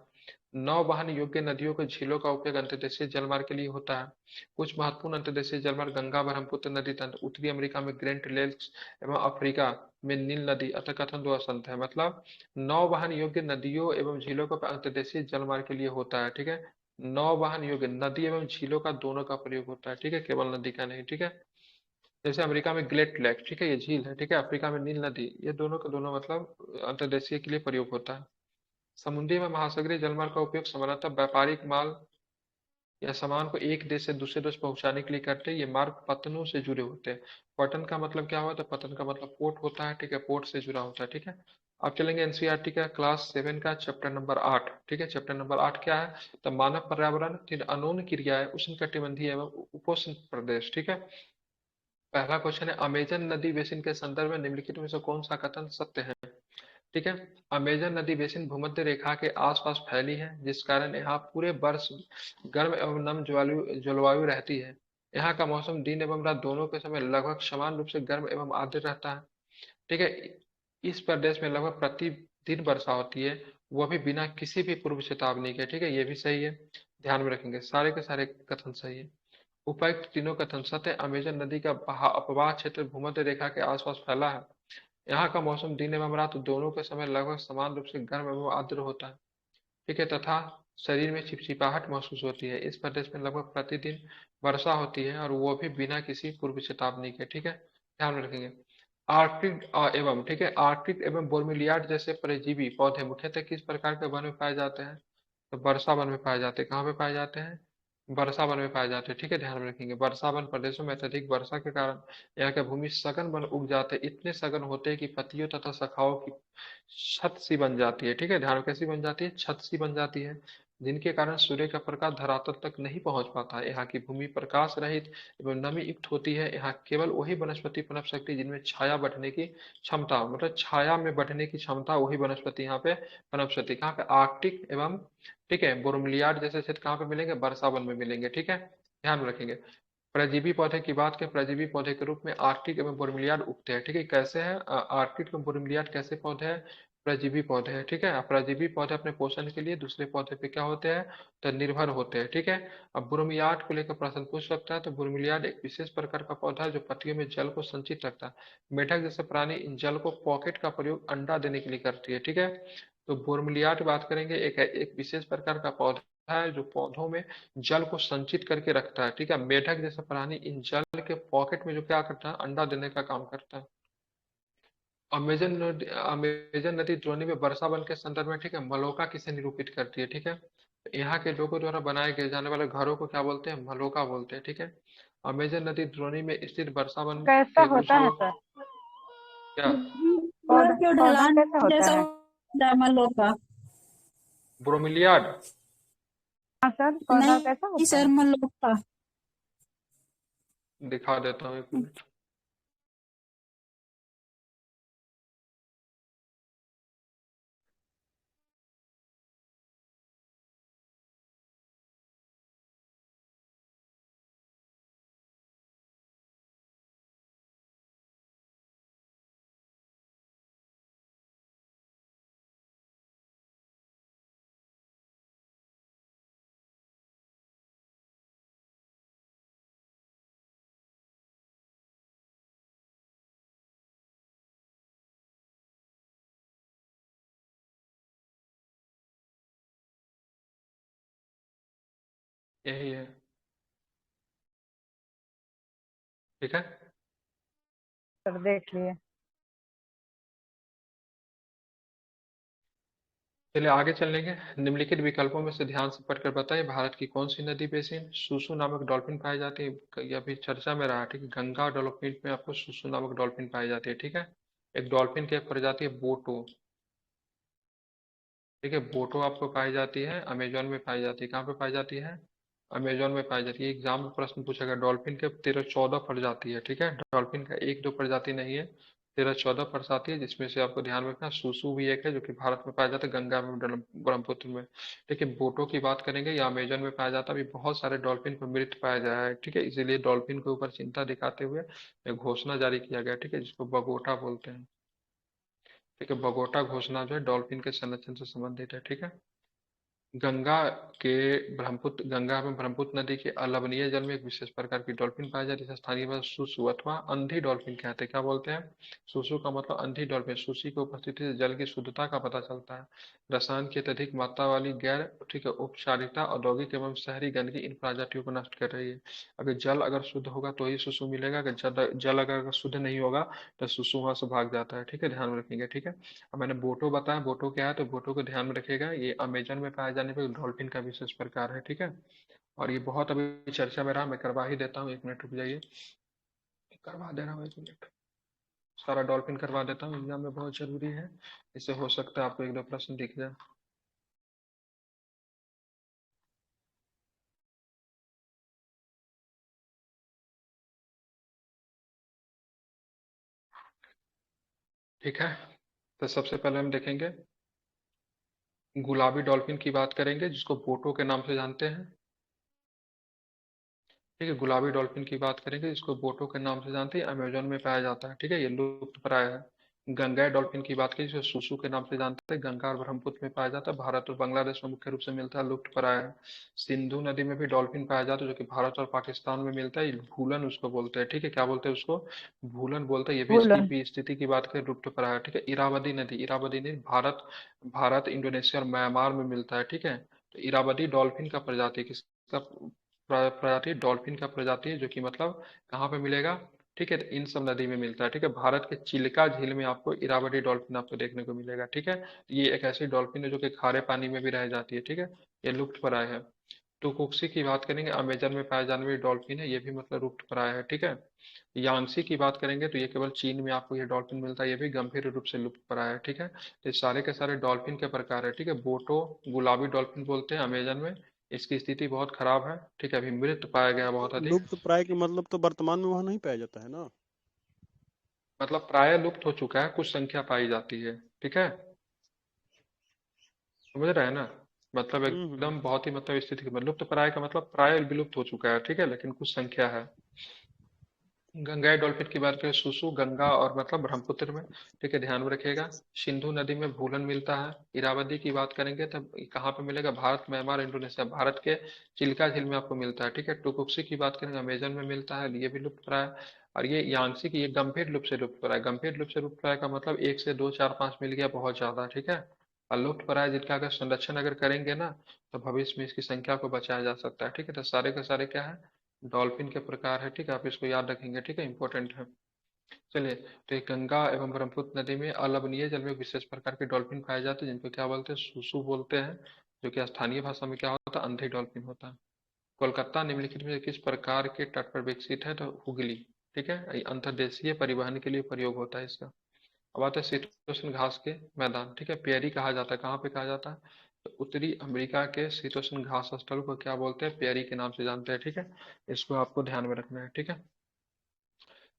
नौ वाहन योग्य नदियों को झीलों का उपयोग अंतर्देशीय जलमार्ग के लिए होता है। कुछ महत्वपूर्ण अंतर्देशीय जलमार्ग गंगा ब्रह्मपुत्र नदी तंत्र, उत्तरी अमेरिका में ग्रेट लेक्स एवं अफ्रीका में नील नदी, अतः कथन दो असंत है, मतलब नौ वाहन योग्य नदियों एवं झीलों का अंतर्देशीय जलमार्ग के लिए होता है, ठीक है। नौ वाहन योग्य नदी एवं झीलों का दोनों का प्रयोग होता है, ठीक है, केवल नदी का नहीं, ठीक है। जैसे अमेरिका में ग्रेट लेक, ठीक है, ये झील है, ठीक है, अफ्रीका में नील नदी, ये दोनों का दोनों मतलब अंतर्देशीय के लिए प्रयोग होता है। समुद्री व महासागरीय जलमार्ग का उपयोग सामान्यतः व्यापारिक माल या सामान को एक देश से दूसरे देश पहुंचाने के लिए करते हैं। ये मार्ग पतनों से जुड़े होते हैं। पतन का मतलब क्या होता है, पतन का मतलब पोर्ट होता है, ठीक है, पोर्ट से जुड़ा होता है, ठीक है। अब चलेंगे एनसीईआरटी का क्लास 7 का चैप्टर नंबर 8, ठीक है। चैप्टर नंबर 8 क्या है, तो मानव पर्यावरण, फिर अनोन क्रियाएं, उष्णकटिबंधीय एवं उपोष्ण प्रदेश, ठीक है। पहला क्वेश्चन है, अमेजन नदी बेसिन के संदर्भ में निम्नलिखित में से कौन सा कथन सत्य है, ठीक है। अमेजन नदी बेसिन भूमध्य रेखा के आसपास फैली है, जिस कारण यहाँ पूरे वर्ष गर्म एवं नम जलवायु जलवायु रहती है। यहाँ का मौसम दिन एवं रात दोनों के समय लगभग समान रूप से गर्म एवं आर्द्र रहता है, ठीक है। इस प्रदेश में लगभग प्रतिदिन वर्षा होती है, वह भी बिना किसी भी पूर्व चेतावनी के, ठीक है, ये भी सही है। ध्यान में रखेंगे, सारे के सारे कथन सही है। उपर्युक्त तीनों कथन सत्य है। अमेजन नदी का अपवाह क्षेत्र भूमध्य रेखा के आसपास फैला है। यहाँ का मौसम दिन एवं रात दोनों के समय लगभग समान रूप से गर्म एवं आर्द्र होता है, ठीक है, तथा शरीर में चिपचिपाहट महसूस होती है। इस प्रदेश में लगभग प्रतिदिन वर्षा होती है, और वो भी बिना किसी पूर्व चेतावनी के, ठीक है, ध्यान में रखेंगे। आर्कटिक एवं, ठीक है, आर्कटिक एवं बोर्मिलियाड जैसे परजीवी पौधे मुख्यतः किस प्रकार के वन में पाए जाते हैं, तो वर्षा वन में पाए जाते हैं। कहाँ पे पाए जाते हैं, वर्षा वन में पाए जाते हैं, ठीक है, ध्यान में रखेंगे। वर्षा वन प्रदेशों में अत्यधिक वर्षा के कारण यहाँ के भूमि सघन वन उग जाते हैं, इतने सघन होते हैं कि पत्तियों तथा शाखाओं की छत सी बन जाती है, ठीक है, ध्यान में, कैसी बन जाती है, छत सी बन जाती है, जिनके कारण सूर्य का प्रकाश धरातल तक नहीं पहुंच पाता है। यहाँ की भूमि प्रकाश रहित एवं नमी युक्त होती है। यहाँ केवल वही वनस्पति पनप सकती है जिनमें छाया बढ़ने की क्षमता, मतलब छाया में बढ़ने की क्षमता, वही वनस्पति यहाँ पे पनप सकती है। कहाँ पे, आर्कटिक एवं, ठीक है, बोरोमिलियाड जैसे क्षेत्र कहाँ पे मिलेंगे, वर्षा वन में मिलेंगे, ठीक है, ध्यान में रखेंगे। परजीवी पौधे की बात करें, परजीवी पौधे के रूप में आर्कटिक एवं बोरोमिलियाड उगते हैं, ठीक है, कैसे है, आर्कटिक एवं बोरोमिलियाड कैसे पौधे हैं, परजीवी पौधे हैं, ठीक है। परजीवी पौधे अपने पोषण के लिए दूसरे पौधे पे क्या होते हैं, तो निर्भर होते हैं, ठीक है। अब बोरोमिलियाड को लेकर प्रश्न पूछ सकता है, तो बोरोमिलियाड एक विशेष प्रकार का पौधा है जो पत्तियों में जल को संचित रखता है। मेढक जैसे प्राणी इन जल को पॉकेट का प्रयोग अंडा देने के लिए करती है, ठीक है। तो बोरोमिलियाड की बात करेंगे, एक विशेष प्रकार का पौधा है जो पौधों में जल को संचित करके रखता है, ठीक है। मेढक जैसा प्राणी इन जल के पॉकेट में जो क्या करता है, अंडा देने का काम करता है। अमेजन नदी द्रोणी में वर्षा वन के संदर्भ में, ठीक है, मलोका किसे निरूपित करती है, ठीक है। तो यहाँ के लोगों द्वारा बनाए गए जाने वाले घरों को क्या बोलते हैं, मलोका बोलते हैं, ठीक है। अमेजन नदी द्रोणी में स्थित वर्षा वन कैसा के कुछ होता है लोग सर? क्या, घर के पौधा ढलान कैसा होता जैसा है? होता है मलों का। ब्रोमिलियाड, हाँ सर, पौधा कैसा नहीं होता सर, है? मलों का। दिखा देता हूँ, एक मिनट। यही है, ठीक है। सर देख लिए। चलिए आगे चलेंगे। निम्नलिखित विकल्पों में से ध्यान से पढ़कर बताइए, भारत की कौन सी नदी बेसिन सूसू नामक डॉल्फिन पाई जाती है। ये अभी चर्चा में रहा, ठीक है, गंगा डॉल्फिन में आपको सूसू नामक डॉल्फिन पाई जाती है, ठीक है। एक डॉल्फिन की एक प्रजाति है बोटो, ठीक है, बोटो आपको पाई जाती है, अमेजोन में पाई जाती है। कहाँ पे पाई जाती है, अमेजोन में पाई जाती है। एग्जाम में प्रश्न पूछेगा, डॉल्फिन के 13-14 प्रजाति है, ठीक है, डॉल्फिन का एक दो प्रजाति नहीं है, 13-14 प्रजाति है, जिसमें से आपको ध्यान में रखना सूसू भी एक है जो कि भारत में पाया जाता है, गंगा में, ब्रह्मपुत्र में। ठीक है, बोटो की बात करेंगे, या अमेजन में पाया जाता है। अभी बहुत सारे डॉल्फिन को मृत पाया गया है, ठीक है, इसीलिए डॉल्फिन के ऊपर चिंता दिखाते हुए एक घोषणा जारी किया गया, ठीक है, जिसको बगोटा बोलते हैं, ठीक है। बगोटा घोषणा जो है डॉल्फिन के संरक्षण से संबंधित है, ठीक है। गंगा के गंगा में ब्रह्मपुत्र नदी के अलवणीय जल में एक विशेष प्रकार की डॉल्फिन पाई जाती है, जिसे स्थानीय भाषा सुसु अथवा अंधी डॉल्फिन कहते हैं। क्या बोलते हैं, सुसु का मतलब अंधी डॉल्फिन। सुसी की उपस्थिति से जल की शुद्धता का पता चलता है। रसायन की अत्यधिक मात्रा वाली गैर, ठीक है, औपचारिकता औद्योगिक एवं शहरी गंदगी इन प्रजातियों को नष्ट कर रही है। अगर जल अगर शुद्ध होगा तो ही सुसु मिलेगा, अगर जल अगर शुद्ध नहीं होगा तो सुसु वहां से भाग जाता है, ठीक है, ध्यान में रखेंगे, ठीक है। अब मैंने बोटो बताया, बोटो क्या है, तो बोटो को ध्यान में रखिएगा, ये अमेजन में पाए जाने वाले डॉल्फिन का विशेष प्रकार है, ठीक है। और ये बहुत अभी चर्चा में रहा, मैं करवा ही देता हूँ, एक मिनट रुक जाइए, करवा दे रहा हूँ, एक मिनट, सारा डॉल्फिन करवा देता हूँ, एग्जाम में बहुत जरूरी है, इससे हो सकता है आपको एक दो प्रश्न दिख जाए। ठीक है, तो सबसे पहले हम देखेंगे गुलाबी डॉल्फिन की बात करेंगे, जिसको बोटो के नाम से जानते हैं, ठीक है। गुलाबी डॉल्फिन की बात करेंगे, इसको बोटो के नाम से जानते हैं, अमेजोन में पाया जाता है, ठीक है, ये लुप्त प्राय है। गंगा डॉल्फिन की बात करें, जिसे सुसु के नाम से जानते हैं, गंगा और ब्रह्मपुत्र में पाया जाता है, भारत और बांग्लादेश में मुख्य रूप से मिलता है, लुप्त प्राय है। सिंधु नदी में भी डॉल्फिन पाया जाता है, जो कि भारत और पाकिस्तान में मिलता है, ये भूलन उसको बोलते हैं, ठीक है, क्या बोलते हैं उसको, भूलन बोलते हैं। ये भी इसकी भूलन। भी स्थिति की बात करें, लुप्त प्राय है, ठीक है। इरावदी नदी भारत, इंडोनेशिया और म्यांमार में मिलता है, ठीक है। तो इरावदी डॉल्फिन का प्रजाति किसका प्रजाति, डॉल्फिन का प्रजाति है, जो कि मतलब कहाँ पे मिलेगा, ठीक है, तो इन सब नदी में मिलता है, ठीक है। भारत के चिल्का झील में आपको इरावदी डॉल्फिन आपको देखने को मिलेगा, ठीक है। ये एक ऐसी डॉल्फिन है जो कि खारे पानी में भी रह जाती है, ठीक है, ये लुप्त प्राय है। टुकुक्सी की बात करेंगे, अमेजन में पाए जाने वाली डॉल्फिन है, ये भी मतलब लुप्तप्राय है, ठीक है। यांसी की बात करेंगे तो ये केवल चीन में आपको ये डॉल्फिन मिलता है, ये भी गंभीर रूप से लुप्तप्राय है, ठीक है। तो ये सारे के सारे डॉल्फिन के प्रकार है, ठीक है। बोटो गुलाबी डॉल्फिन बोलते हैं अमेजन में, इसकी स्थिति बहुत खराब है, ठीक है, अभी मृत पाया गया बहुत अधिक। लुप्त प्राय के मतलब तो वर्तमान में वहाँ नहीं पाया जाता है ना। मतलब प्राय लुप्त हो चुका है, कुछ संख्या पाई जाती है, ठीक है, समझ रहे हैं ना। मतलब हम्म। एकदम बहुत ही मतलब स्थिति के लुप्त प्राय का मतलब प्राय विलुप्त हो चुका है, ठीक है, लेकिन कुछ संख्या है। गंगाई डॉल्फिन की बात करें, सुसु गंगा और मतलब ब्रह्मपुत्र में, ठीक है, ध्यान में रखिएगा। सिंधु नदी में भूलन मिलता है। इरावदी की बात करेंगे तब कहाँ पे मिलेगा, भारत, म्यांमार, इंडोनेशिया, भारत के चिल्का झील में आपको मिलता है, ठीक है। टुकुक्सी की बात करेंगे, अमेजन में मिलता है, ये भी लुप्त प्राय है। और ये यांसी की, ये गंभीर रूप से लुप्त प्राय, गंभीर रूप से लुप्त प्राय का मतलब 1 से 2 4 5 मिल गया, बहुत ज्यादा, ठीक है। और लुप्त प्राय जिनका अगर संरक्षण अगर करेंगे ना, तो भविष्य में इसकी संख्या को बचाया जा सकता है, ठीक है। तो सारे के सारे क्या है, डॉल्फिन के प्रकार है, ठीक है, आप इसको याद रखेंगे, ठीक है, इंपॉर्टेंट है। चलिए, तो ये गंगा एवं ब्रह्मपुत्र नदी में अलवणीय जल में विशेष प्रकार के डॉल्फिन पाए जाते हैं, जिनको क्या बोलते हैं, सुसु बोलते हैं, जो कि स्थानीय भाषा में क्या होता है, अंधे डॉल्फिन होता है। कोलकाता निम्नलिखित में से किस प्रकार के तट पर विकसित है, तो हुगली, ठीक है, ये अंतर्देशीय परिवहन के लिए प्रयोग होता है इसका। अब आता है शीतोष्ण घास के मैदान, ठीक है, पेयरी कहा जाता है, कहाँ पे कहा जाता है, तो उत्तरी अमेरिका के शीतोष्ण घास स्थल को क्या बोलते हैं, पेयरी के नाम से जानते हैं, ठीक है। इसको आपको ध्यान में रखना है, ठीक है,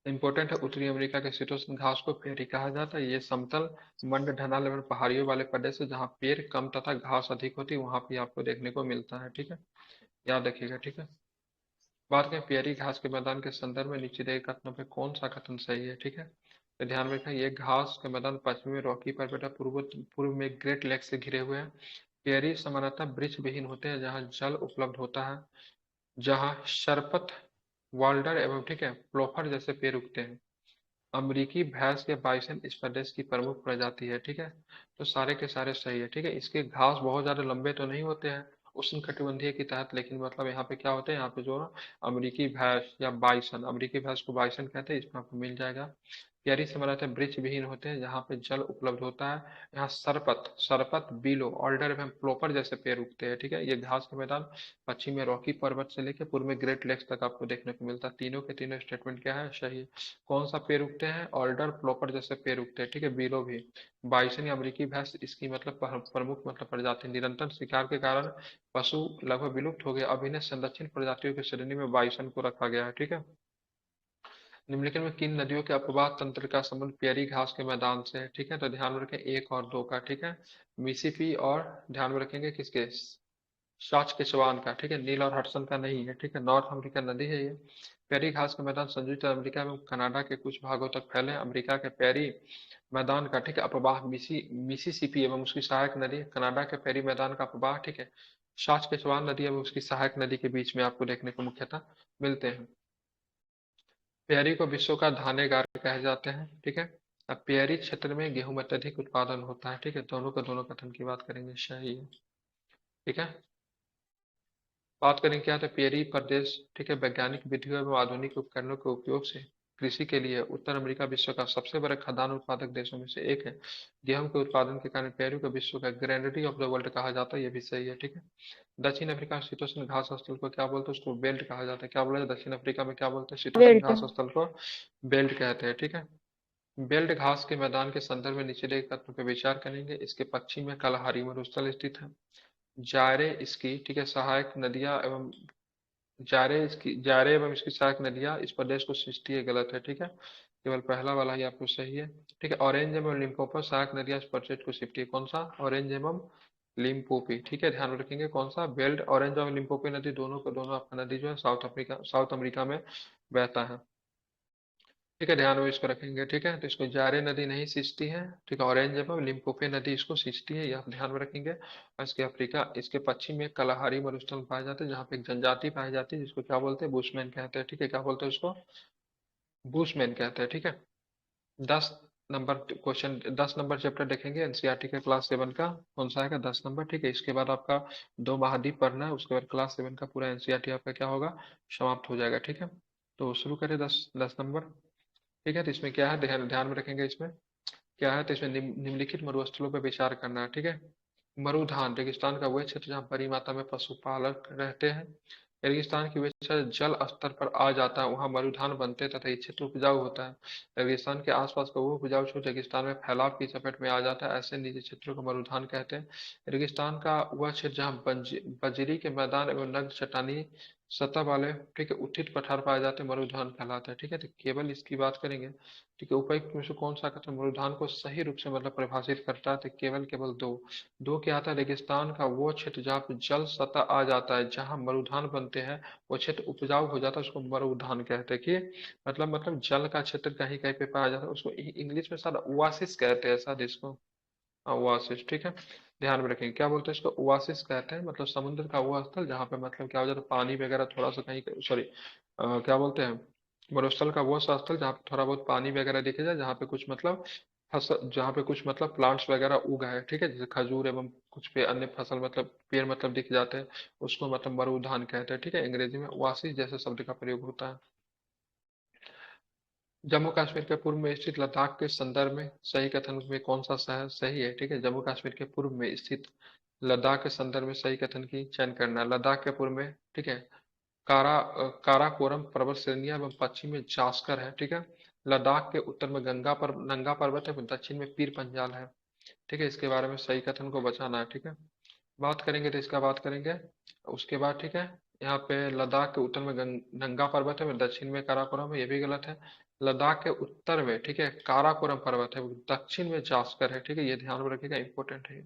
इंपॉर्टेंट है। उत्तरी अमेरिका के शीतोष्ण घास को पेयरी कहा जाता है, ये समतल मंड ढलान एवं पहाड़ियों वाले प्रदेश है, जहाँ पेड़ कम तथा घास अधिक होती है, वहां पे आपको देखने को मिलता है, ठीक है, याद रखिएगा, ठीक है। बात करें पेयरी घास के मैदान के संदर्भ में, नीचे दिए कथनों पे कौन सा कथन सही है, ठीक है। तो ध्यान में रखें, ये घास के मैदान पश्चिम में रॉकी पर्वत, पूर्व पूर्व में ग्रेट लेक से घिरे हुए हैं। पेयरी सामान्यतः वृक्ष विहीन होते हैं, जहाँ जल उपलब्ध होता है, जहाँ शरपत, वाल्डर एवं, ठीक है, प्लोफर जैसे पेड़ उगते हैं। अमरीकी भैंस या बाइसन इस प्रदेश की प्रमुख प्रजाति है, ठीक है। तो सारे के सारे सही है, ठीक है। इसके घास बहुत ज्यादा लंबे तो नहीं होते हैं उष्णकटिबंधीय के तहत, लेकिन मतलब यहाँ पे क्या होते हैं, यहाँ पे जो अमरीकी भैंस या बाइसन, अमरीकी भैंस को बाइसन कहते हैं, इसमें आपको मिल जाएगा। क्यारी से बनाते हैं, वृक्ष विहीन होते हैं, जहाँ पे जल उपलब्ध होता है। यहाँ सरपत, सरपत, बीलो, ऑल्डर एवं प्लोपर जैसे पेड़ उगते हैं, ठीक है। ये घास के मैदान पश्चिम में रॉकी पर्वत से लेकर पूर्व में ग्रेट लेक्स तक आपको देखने को मिलता है। तीनों के तीनों स्टेटमेंट क्या है, सही है। कौन सा पेड़ उगते हैं, ऑल्डर प्लोपर जैसे पेड़ उगते हैं, ठीक है, बीलो भी। बाइसन या अमरीकी भैंस इसकी मतलब प्रमुख मतलब प्रजाति, निरंतर शिकार के कारण पशु लगभग विलुप्त हो गए, अब इन्हें संरक्षित प्रजातियों की श्रेणी में बाइसन को रखा गया है, ठीक है। निम्नलिखित में किन नदियों के अपवाह तंत्र का संबंध पेयरी घास के मैदान से है, ठीक है। तो ध्यान में रखें 1 और 2 का, ठीक है, मिसिसिपी और ध्यान में रखेंगे किसके, सास्केचुआन का, ठीक है, नील और हडसन का नहीं है, ठीक है, नॉर्थ अमेरिका नदी है ये। पेरी घास के मैदान संयुक्त अमेरिका एवं कनाडा के कुछ भागों तक फैले हैं। अमेरिका के पेरी मैदान का, ठीक है, अपवाह मिसिसिपी एवं उसकी सहायक नदी, कनाडा के पेरी मैदान का अपवाह, ठीक है, सास्केचुआन नदी एवं उसकी सहायक नदी के बीच में आपको देखने को मुख्यतः मिलते हैं। पेरी को विश्व का धानेगार कहे जाते हैं, ठीक है। अब पेरी क्षेत्र में गेहूं में अत्यधिक उत्पादन होता है, ठीक है, दोनों का दोनों कथन की बात करेंगे, सही है, ठीक है। बात करें क्या था, पेरी प्रदेश, ठीक है, वैज्ञानिक विधियों एवं आधुनिक उपकरणों के उपयोग से कृषि के लिए उत्तर अमेरिका विश्व का सबसे बड़ा खाद्यान्न उत्पादक देशों में से एक है। गेहूं के उत्पादन के कारण पेरू को विश्व का ग्रैंडरी ऑफ द वर्ल्ड कहा जाता है, ये भी सही है, ठीक है। दक्षिण अफ्रीका में शीतोष्ण घास स्थल को क्या बोलते हैं, उसको बेल्ट कहा जाता है, क्या बोला जाता है, दक्षिण अफ्रीका में क्या बोलते हैं, शीतोष्ण बेल्ट। घास स्थल को बेल्ट कहते हैं, ठीक है। बेल्ट घास के मैदान के संदर्भ में नीचे दिए तत्व पर विचार करेंगे। इसके पश्चिम में कलहारी मरुस्थल स्थित है। जारे इसकी, ठीक है, सहायक नदियां एवं जारे एवं इसकी सहायक नदियां इस प्रदेश को सिंचती है, गलत है, ठीक है, केवल पहला वाला ही आपको सही है, ठीक है। ऑरेंज एवं लिम्पोपो सहायक नदियां इस प्रदेश को सिंचती है, कौन सा, ऑरेंज एवं लिम्पोपी, ठीक है, ध्यान में रखेंगे कौन सा, बेल्ट, ऑरेंज और लिम्पोपी नदी दोनों को दोनों आपका नदी जो है साउथ अफ्रीका में बहता है, ठीक है, ध्यान में इसको रखेंगे, ठीक है। तो इसको जारे नदी नहीं सींचती है, ठीक है, ऑरेंज एवं लिम्पोपे नदी इसको सींचती है, ये आप ध्यान में रखेंगे। और इसके अफ्रीका, इसके पश्चिम में कलाहारी मरुस्थल पाया जाता है, जहाँ पे एक जनजाति पाई जाती है, जिसको क्या बोलते हैं, बुशमैन कहते हैं, ठीक है, क्या बोलते हैं उसको, बुशमैन कहते हैं, ठीक है। 10 नंबर क्वेश्चन, 10 नंबर चैप्टर देखेंगे एनसीईआरटी के क्लास 7 का, कौन सा आएगा, 10 नंबर, ठीक है। इसके बाद आपका 2 महाद्वीप पढ़ना है, उसके बाद क्लास 7 का पूरा एनसीईआरटी आपका क्या होगा, समाप्त हो जाएगा, ठीक है। तो शुरू करें, 10 10 नंबर, ठीक है। तो इसमें क्या है, ध्यान ध्यान में रखेंगे, इसमें क्या है, तो इसमें निम्नलिखित मरुस्थलों पर विचार करना है, ठीक है। मरुधान रेगिस्तान का वह क्षेत्र जहाँ बड़ी मात्रा में पशुपालक रहते हैं। रेगिस्तान की वह क्षेत्र जल स्तर पर आ जाता है, वहाँ मरुधान बनते हैं तथा ये क्षेत्र उपजाऊ होता है। रेगिस्तान के आसपास का वो उपजाऊ क्षेत्र रेगिस्तान में फैलाव की चपेट में आ जाता है, ऐसे निजी क्षेत्रों को मरुधान कहते हैं। रेगिस्तान का वह क्षेत्र जहाँ बजरी के मैदान एवं नग्न चट्टानी सतह वाले, ठीक है, उचित पठार पाए जाते हैं, मरुधान कहलाता है। ठीक है, तो केवल इसकी बात करेंगे। ठीक है, उपयुक्त में से कौन सा कथन मरुधान को सही रूप से मतलब परिभाषित करता है, तो केवल केवल दो। दो क्या आता है, रेगिस्तान का वो क्षेत्र जहाँ पे जल सतह आ जाता है, जहाँ मरुधान बनते हैं, वो क्षेत्र उपजाऊ हो जाता है, उसको मरुधान कहते हैं। कि मतलब जल का क्षेत्र कहीं कहीं पे पाया जाता है, उसको इंग्लिश में शायद ओआसिस कहते हैं शायद इसको। हाँ, ओआसिस, ठीक है। ध्यान में रखेंगे, क्या बोलते हैं इसको, ओआसिस कहते हैं। मतलब समुद्र का वो स्थल जहाँ पे मतलब क्या हो जाता है, पानी वगैरह थोड़ा सा कहीं, सॉरी, क्या बोलते हैं, मरुस्थल का वो सा स्थल जहाँ पे थोड़ा बहुत पानी वगैरह दिखे जाए, जहाँ पे कुछ मतलब फसल, जहाँ पे कुछ मतलब प्लांट्स वगैरह उग है, ठीक है, जैसे खजूर एवं कुछ पे अन्य फसल मतलब पेड़ मतलब दिख जाते हैं, उसको मतलब मरुधान कहते हैं। ठीक है, अंग्रेजी में ओआसिस जैसे शब्द का प्रयोग होता है। जम्मू कश्मीर के पूर्व में स्थित लद्दाख के संदर्भ में सही कथन में कौन सा शहर सही है। ठीक है, जम्मू कश्मीर के पूर्व में स्थित लद्दाख के संदर्भ में सही कथन की चयन करना है। लद्दाख के पूर्व में, ठीक है, काराकोरम पर्वत श्रेणियां एवं पश्चिम में जास्कर है। ठीक है, लद्दाख के उत्तर में नंगा पर्वत है, दक्षिण में पीर पंजाल है। ठीक है, इसके बारे में सही कथन को बचाना है। ठीक है, बात करेंगे तो इसका बात करेंगे। उसके बाद, ठीक है, यहाँ पे लद्दाख के उत्तर में नंगा पर्वत है और दक्षिण में काराकोरम है, ये भी गलत है। लद्दाख के उत्तर में, ठीक है, काराकोरम पर्वत है, दक्षिण में जास्कर है। ठीक है, ये ध्यान में रखिएगा, इंपॉर्टेंट है ये।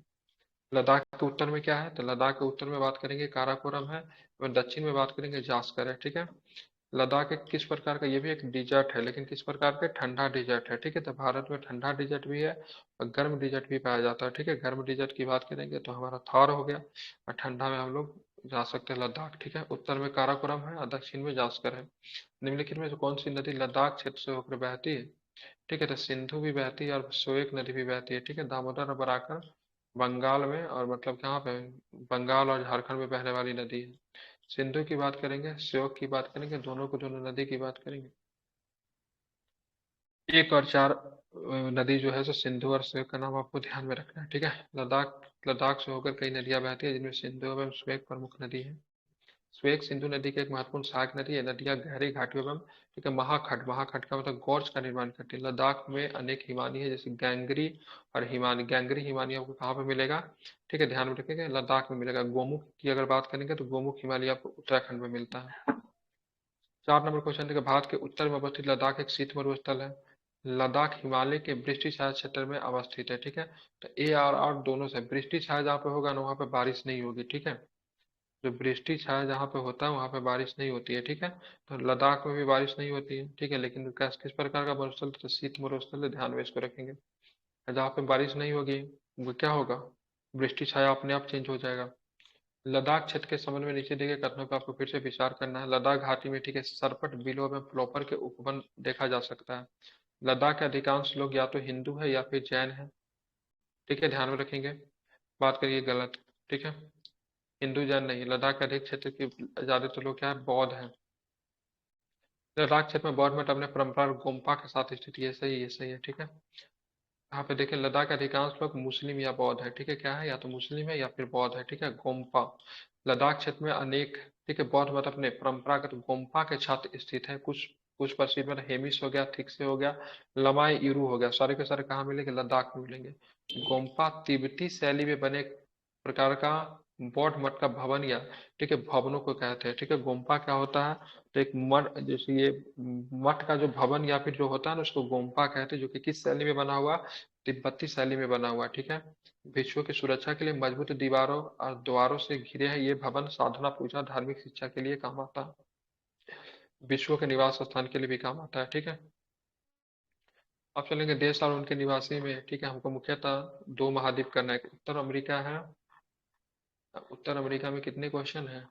लद्दाख के उत्तर में क्या है, तो लद्दाख के उत्तर में बात करेंगे काराकोरम है और दक्षिण में बात करेंगे जास्कर है। ठीक है, लद्दाख एक किस प्रकार का, ये भी एक डिजर्ट है, लेकिन किस प्रकार का, ठंडा डिजर्ट है। ठीक है, तो भारत में ठंडा डिजर्ट भी है और गर्म डिजर्ट भी पाया जाता है। ठीक है, गर्म डिजर्ट की बात करेंगे तो हमारा थार हो गया, और ठंडा में हम लोग जा सकते हैं लद्दाख। ठीक है, उत्तर में काराकोरम है और दक्षिण में जास्कर है। निम्नलिखित में से कौन सी नदी लद्दाख क्षेत्र से होकर बहती है। ठीक है, तो सिंधु भी बहती है और सोएक नदी भी बहती है। ठीक है, दामोदर और बराकर बंगाल में और मतलब कहाँ पे, बंगाल और झारखंड में बहने वाली नदी है। सिंधु की बात करेंगे, श्योक की बात करेंगे, दोनों को दोनों नदी की बात करेंगे। एक और चार नदी जो है सो सिंधु और श्वेक का नाम आपको ध्यान में रखना है। ठीक है, लद्दाख लद्दाख से होकर कई नदियां बहती है, जिनमें सिंधु एवं श्वेक प्रमुख नदी है। श्वेक सिंधु नदी की एक महत्वपूर्ण सहायक नदी है। नदियां गहरी घाटियों एवं, ठीक है, महाखंड महाखंड का मतलब गॉर्ज का निर्माण करती है। लद्दाख में अनेक हिमानी है, जैसे गैंगरी और हिमानी। गैंगरी हिमानी आपको कहाँ पे मिलेगा, ठीक है, ध्यान में रखिएगा, लद्दाख में मिलेगा। गोमुख की अगर बात करेंगे तो गोमुख हिमालय आपको उत्तराखंड में मिलता है। 4 नंबर क्वेश्चन देखिए, भारत के उत्तर में अवस्थित लद्दाख एक शीत मरुस्थल है। लद्दाख हिमालय के वृष्टि छाया क्षेत्र में अवस्थित है। ठीक है, तो ए और दोनों से, वृष्टि छाया जहाँ पे होगा ना वहाँ पे बारिश नहीं होगी। ठीक है, जो वृष्टि छाया जहाँ पे होता है वहाँ पे बारिश नहीं होती है। ठीक है, तो लद्दाख में भी बारिश नहीं होती है। ठीक है, लेकिन किस प्रकार का मरुस्थल, तो शीत मरुस्थल है, ध्यान में इसको रखेंगे। जहाँ पे बारिश नहीं होगी वो क्या होगा, वृष्टि छाया अपने आप चेंज हो जाएगा। लद्दाख क्षेत्र के संबंध में नीचे दिए गए कथनों पर आपको फिर से विचार करना है। लद्दाख घाटी में, ठीक है, सरपट बिलो में फ्लोपर के उपवन देखा जा सकता है। लद्दाख के अधिकांश लोग या तो हिंदू है या फिर जैन है। ठीक है, ध्यान में रखेंगे। बात करिए गलत। ठीक है, हिंदू जैन नहीं, लद्दाख के अधिक क्षेत्र के ज्यादातर लोग क्या है, बौद्ध है। लद्दाख क्षेत्र में बौद्ध मठ अपने परंपरागत गोम्पा के साथ स्थित, ये सही, ये सही है। ठीक है, यहाँ पे देखिए लद्दाख के अधिकांश लोग मुस्लिम या बौद्ध है। ठीक है, क्या है, या तो मुस्लिम है या फिर बौद्ध है। ठीक है, गोम्पा। लद्दाख क्षेत्र में अनेक, ठीक है, बौद्ध मत अपने परंपरागत गोम्पा के छात्र स्थित है। कुछ कुछ प्रसिद्ध मतलब हेमिस हो गया, थिक्से हो गया, लमाई इरू हो गया, सारे के सारे कहाँ मिलेंगे, लद्दाख में मिलेंगे। गोम्पा तिब्बती शैली में बने एक प्रकार का बौद्ध मठ का भवन या, ठीक है, भवनों को कहते हैं। ठीक है, गोम्पा क्या होता है, तो एक मठ, जैसे ये मठ का जो भवन या फिर जो होता है ना, उसको गोम्पा कहते हैं, जो कि किस शैली में बना हुआ, तिब्बती शैली में बना हुआ। ठीक है, भिक्षुओं की सुरक्षा के लिए मजबूत दीवारों और द्वारों से घिरे हैं। ये भवन साधना पूजा धार्मिक शिक्षा के लिए काम आता है, भिक्षुओं के निवास स्थान के लिए भी काम आता है। ठीक है, अब चलेंगे देश और उनके निवासी में। ठीक है, हमको मुख्यतः दो महाद्वीप करना है, उत्तर अमेरिका है। उत्तर अमेरिका में कितने क्वेश्चन है,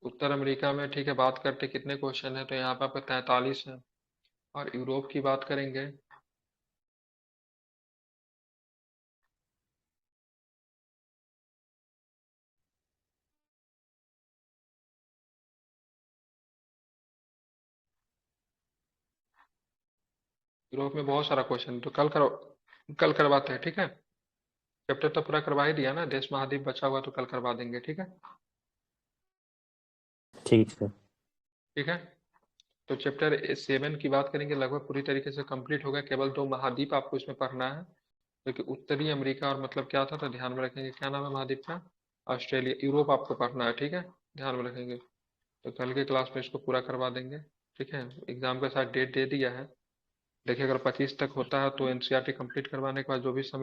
उत्तर अमेरिका में, ठीक है, बात करते कितने क्वेश्चन है, तो यहाँ पे आपको 43 है। और यूरोप की बात करेंगे, यूरोप में बहुत सारा क्वेश्चन, तो कल करवाते हैं, ठीक है। चैप्टर तो पूरा करवा ही दिया ना, देश महाद्वीप बचा हुआ तो कल करवा देंगे, ठीक है। ठीक है। ठीक है, तो चैप्टर 7 की बात करेंगे, लगभग पूरी तरीके से कंप्लीट हो गया। केवल 2 महाद्वीप आपको इसमें पढ़ना है, क्योंकि उत्तरी अमेरिका और मतलब क्या था, तो ध्यान में रखेंगे। क्या नाम है महाद्वीप का? ऑस्ट्रेलिया। यूरोप आपको पढ़ना है, ठीक है, ध्यान में रखेंगे। तो कल के क्लास में इसको पूरा करवा देंगे, ठीक है। एग्जाम के साथ डेट दे दिया है। देखिए अगर 25 तक होता है तो एनसीईआरटी कंप्लीट करवाने के बाद जो भी समय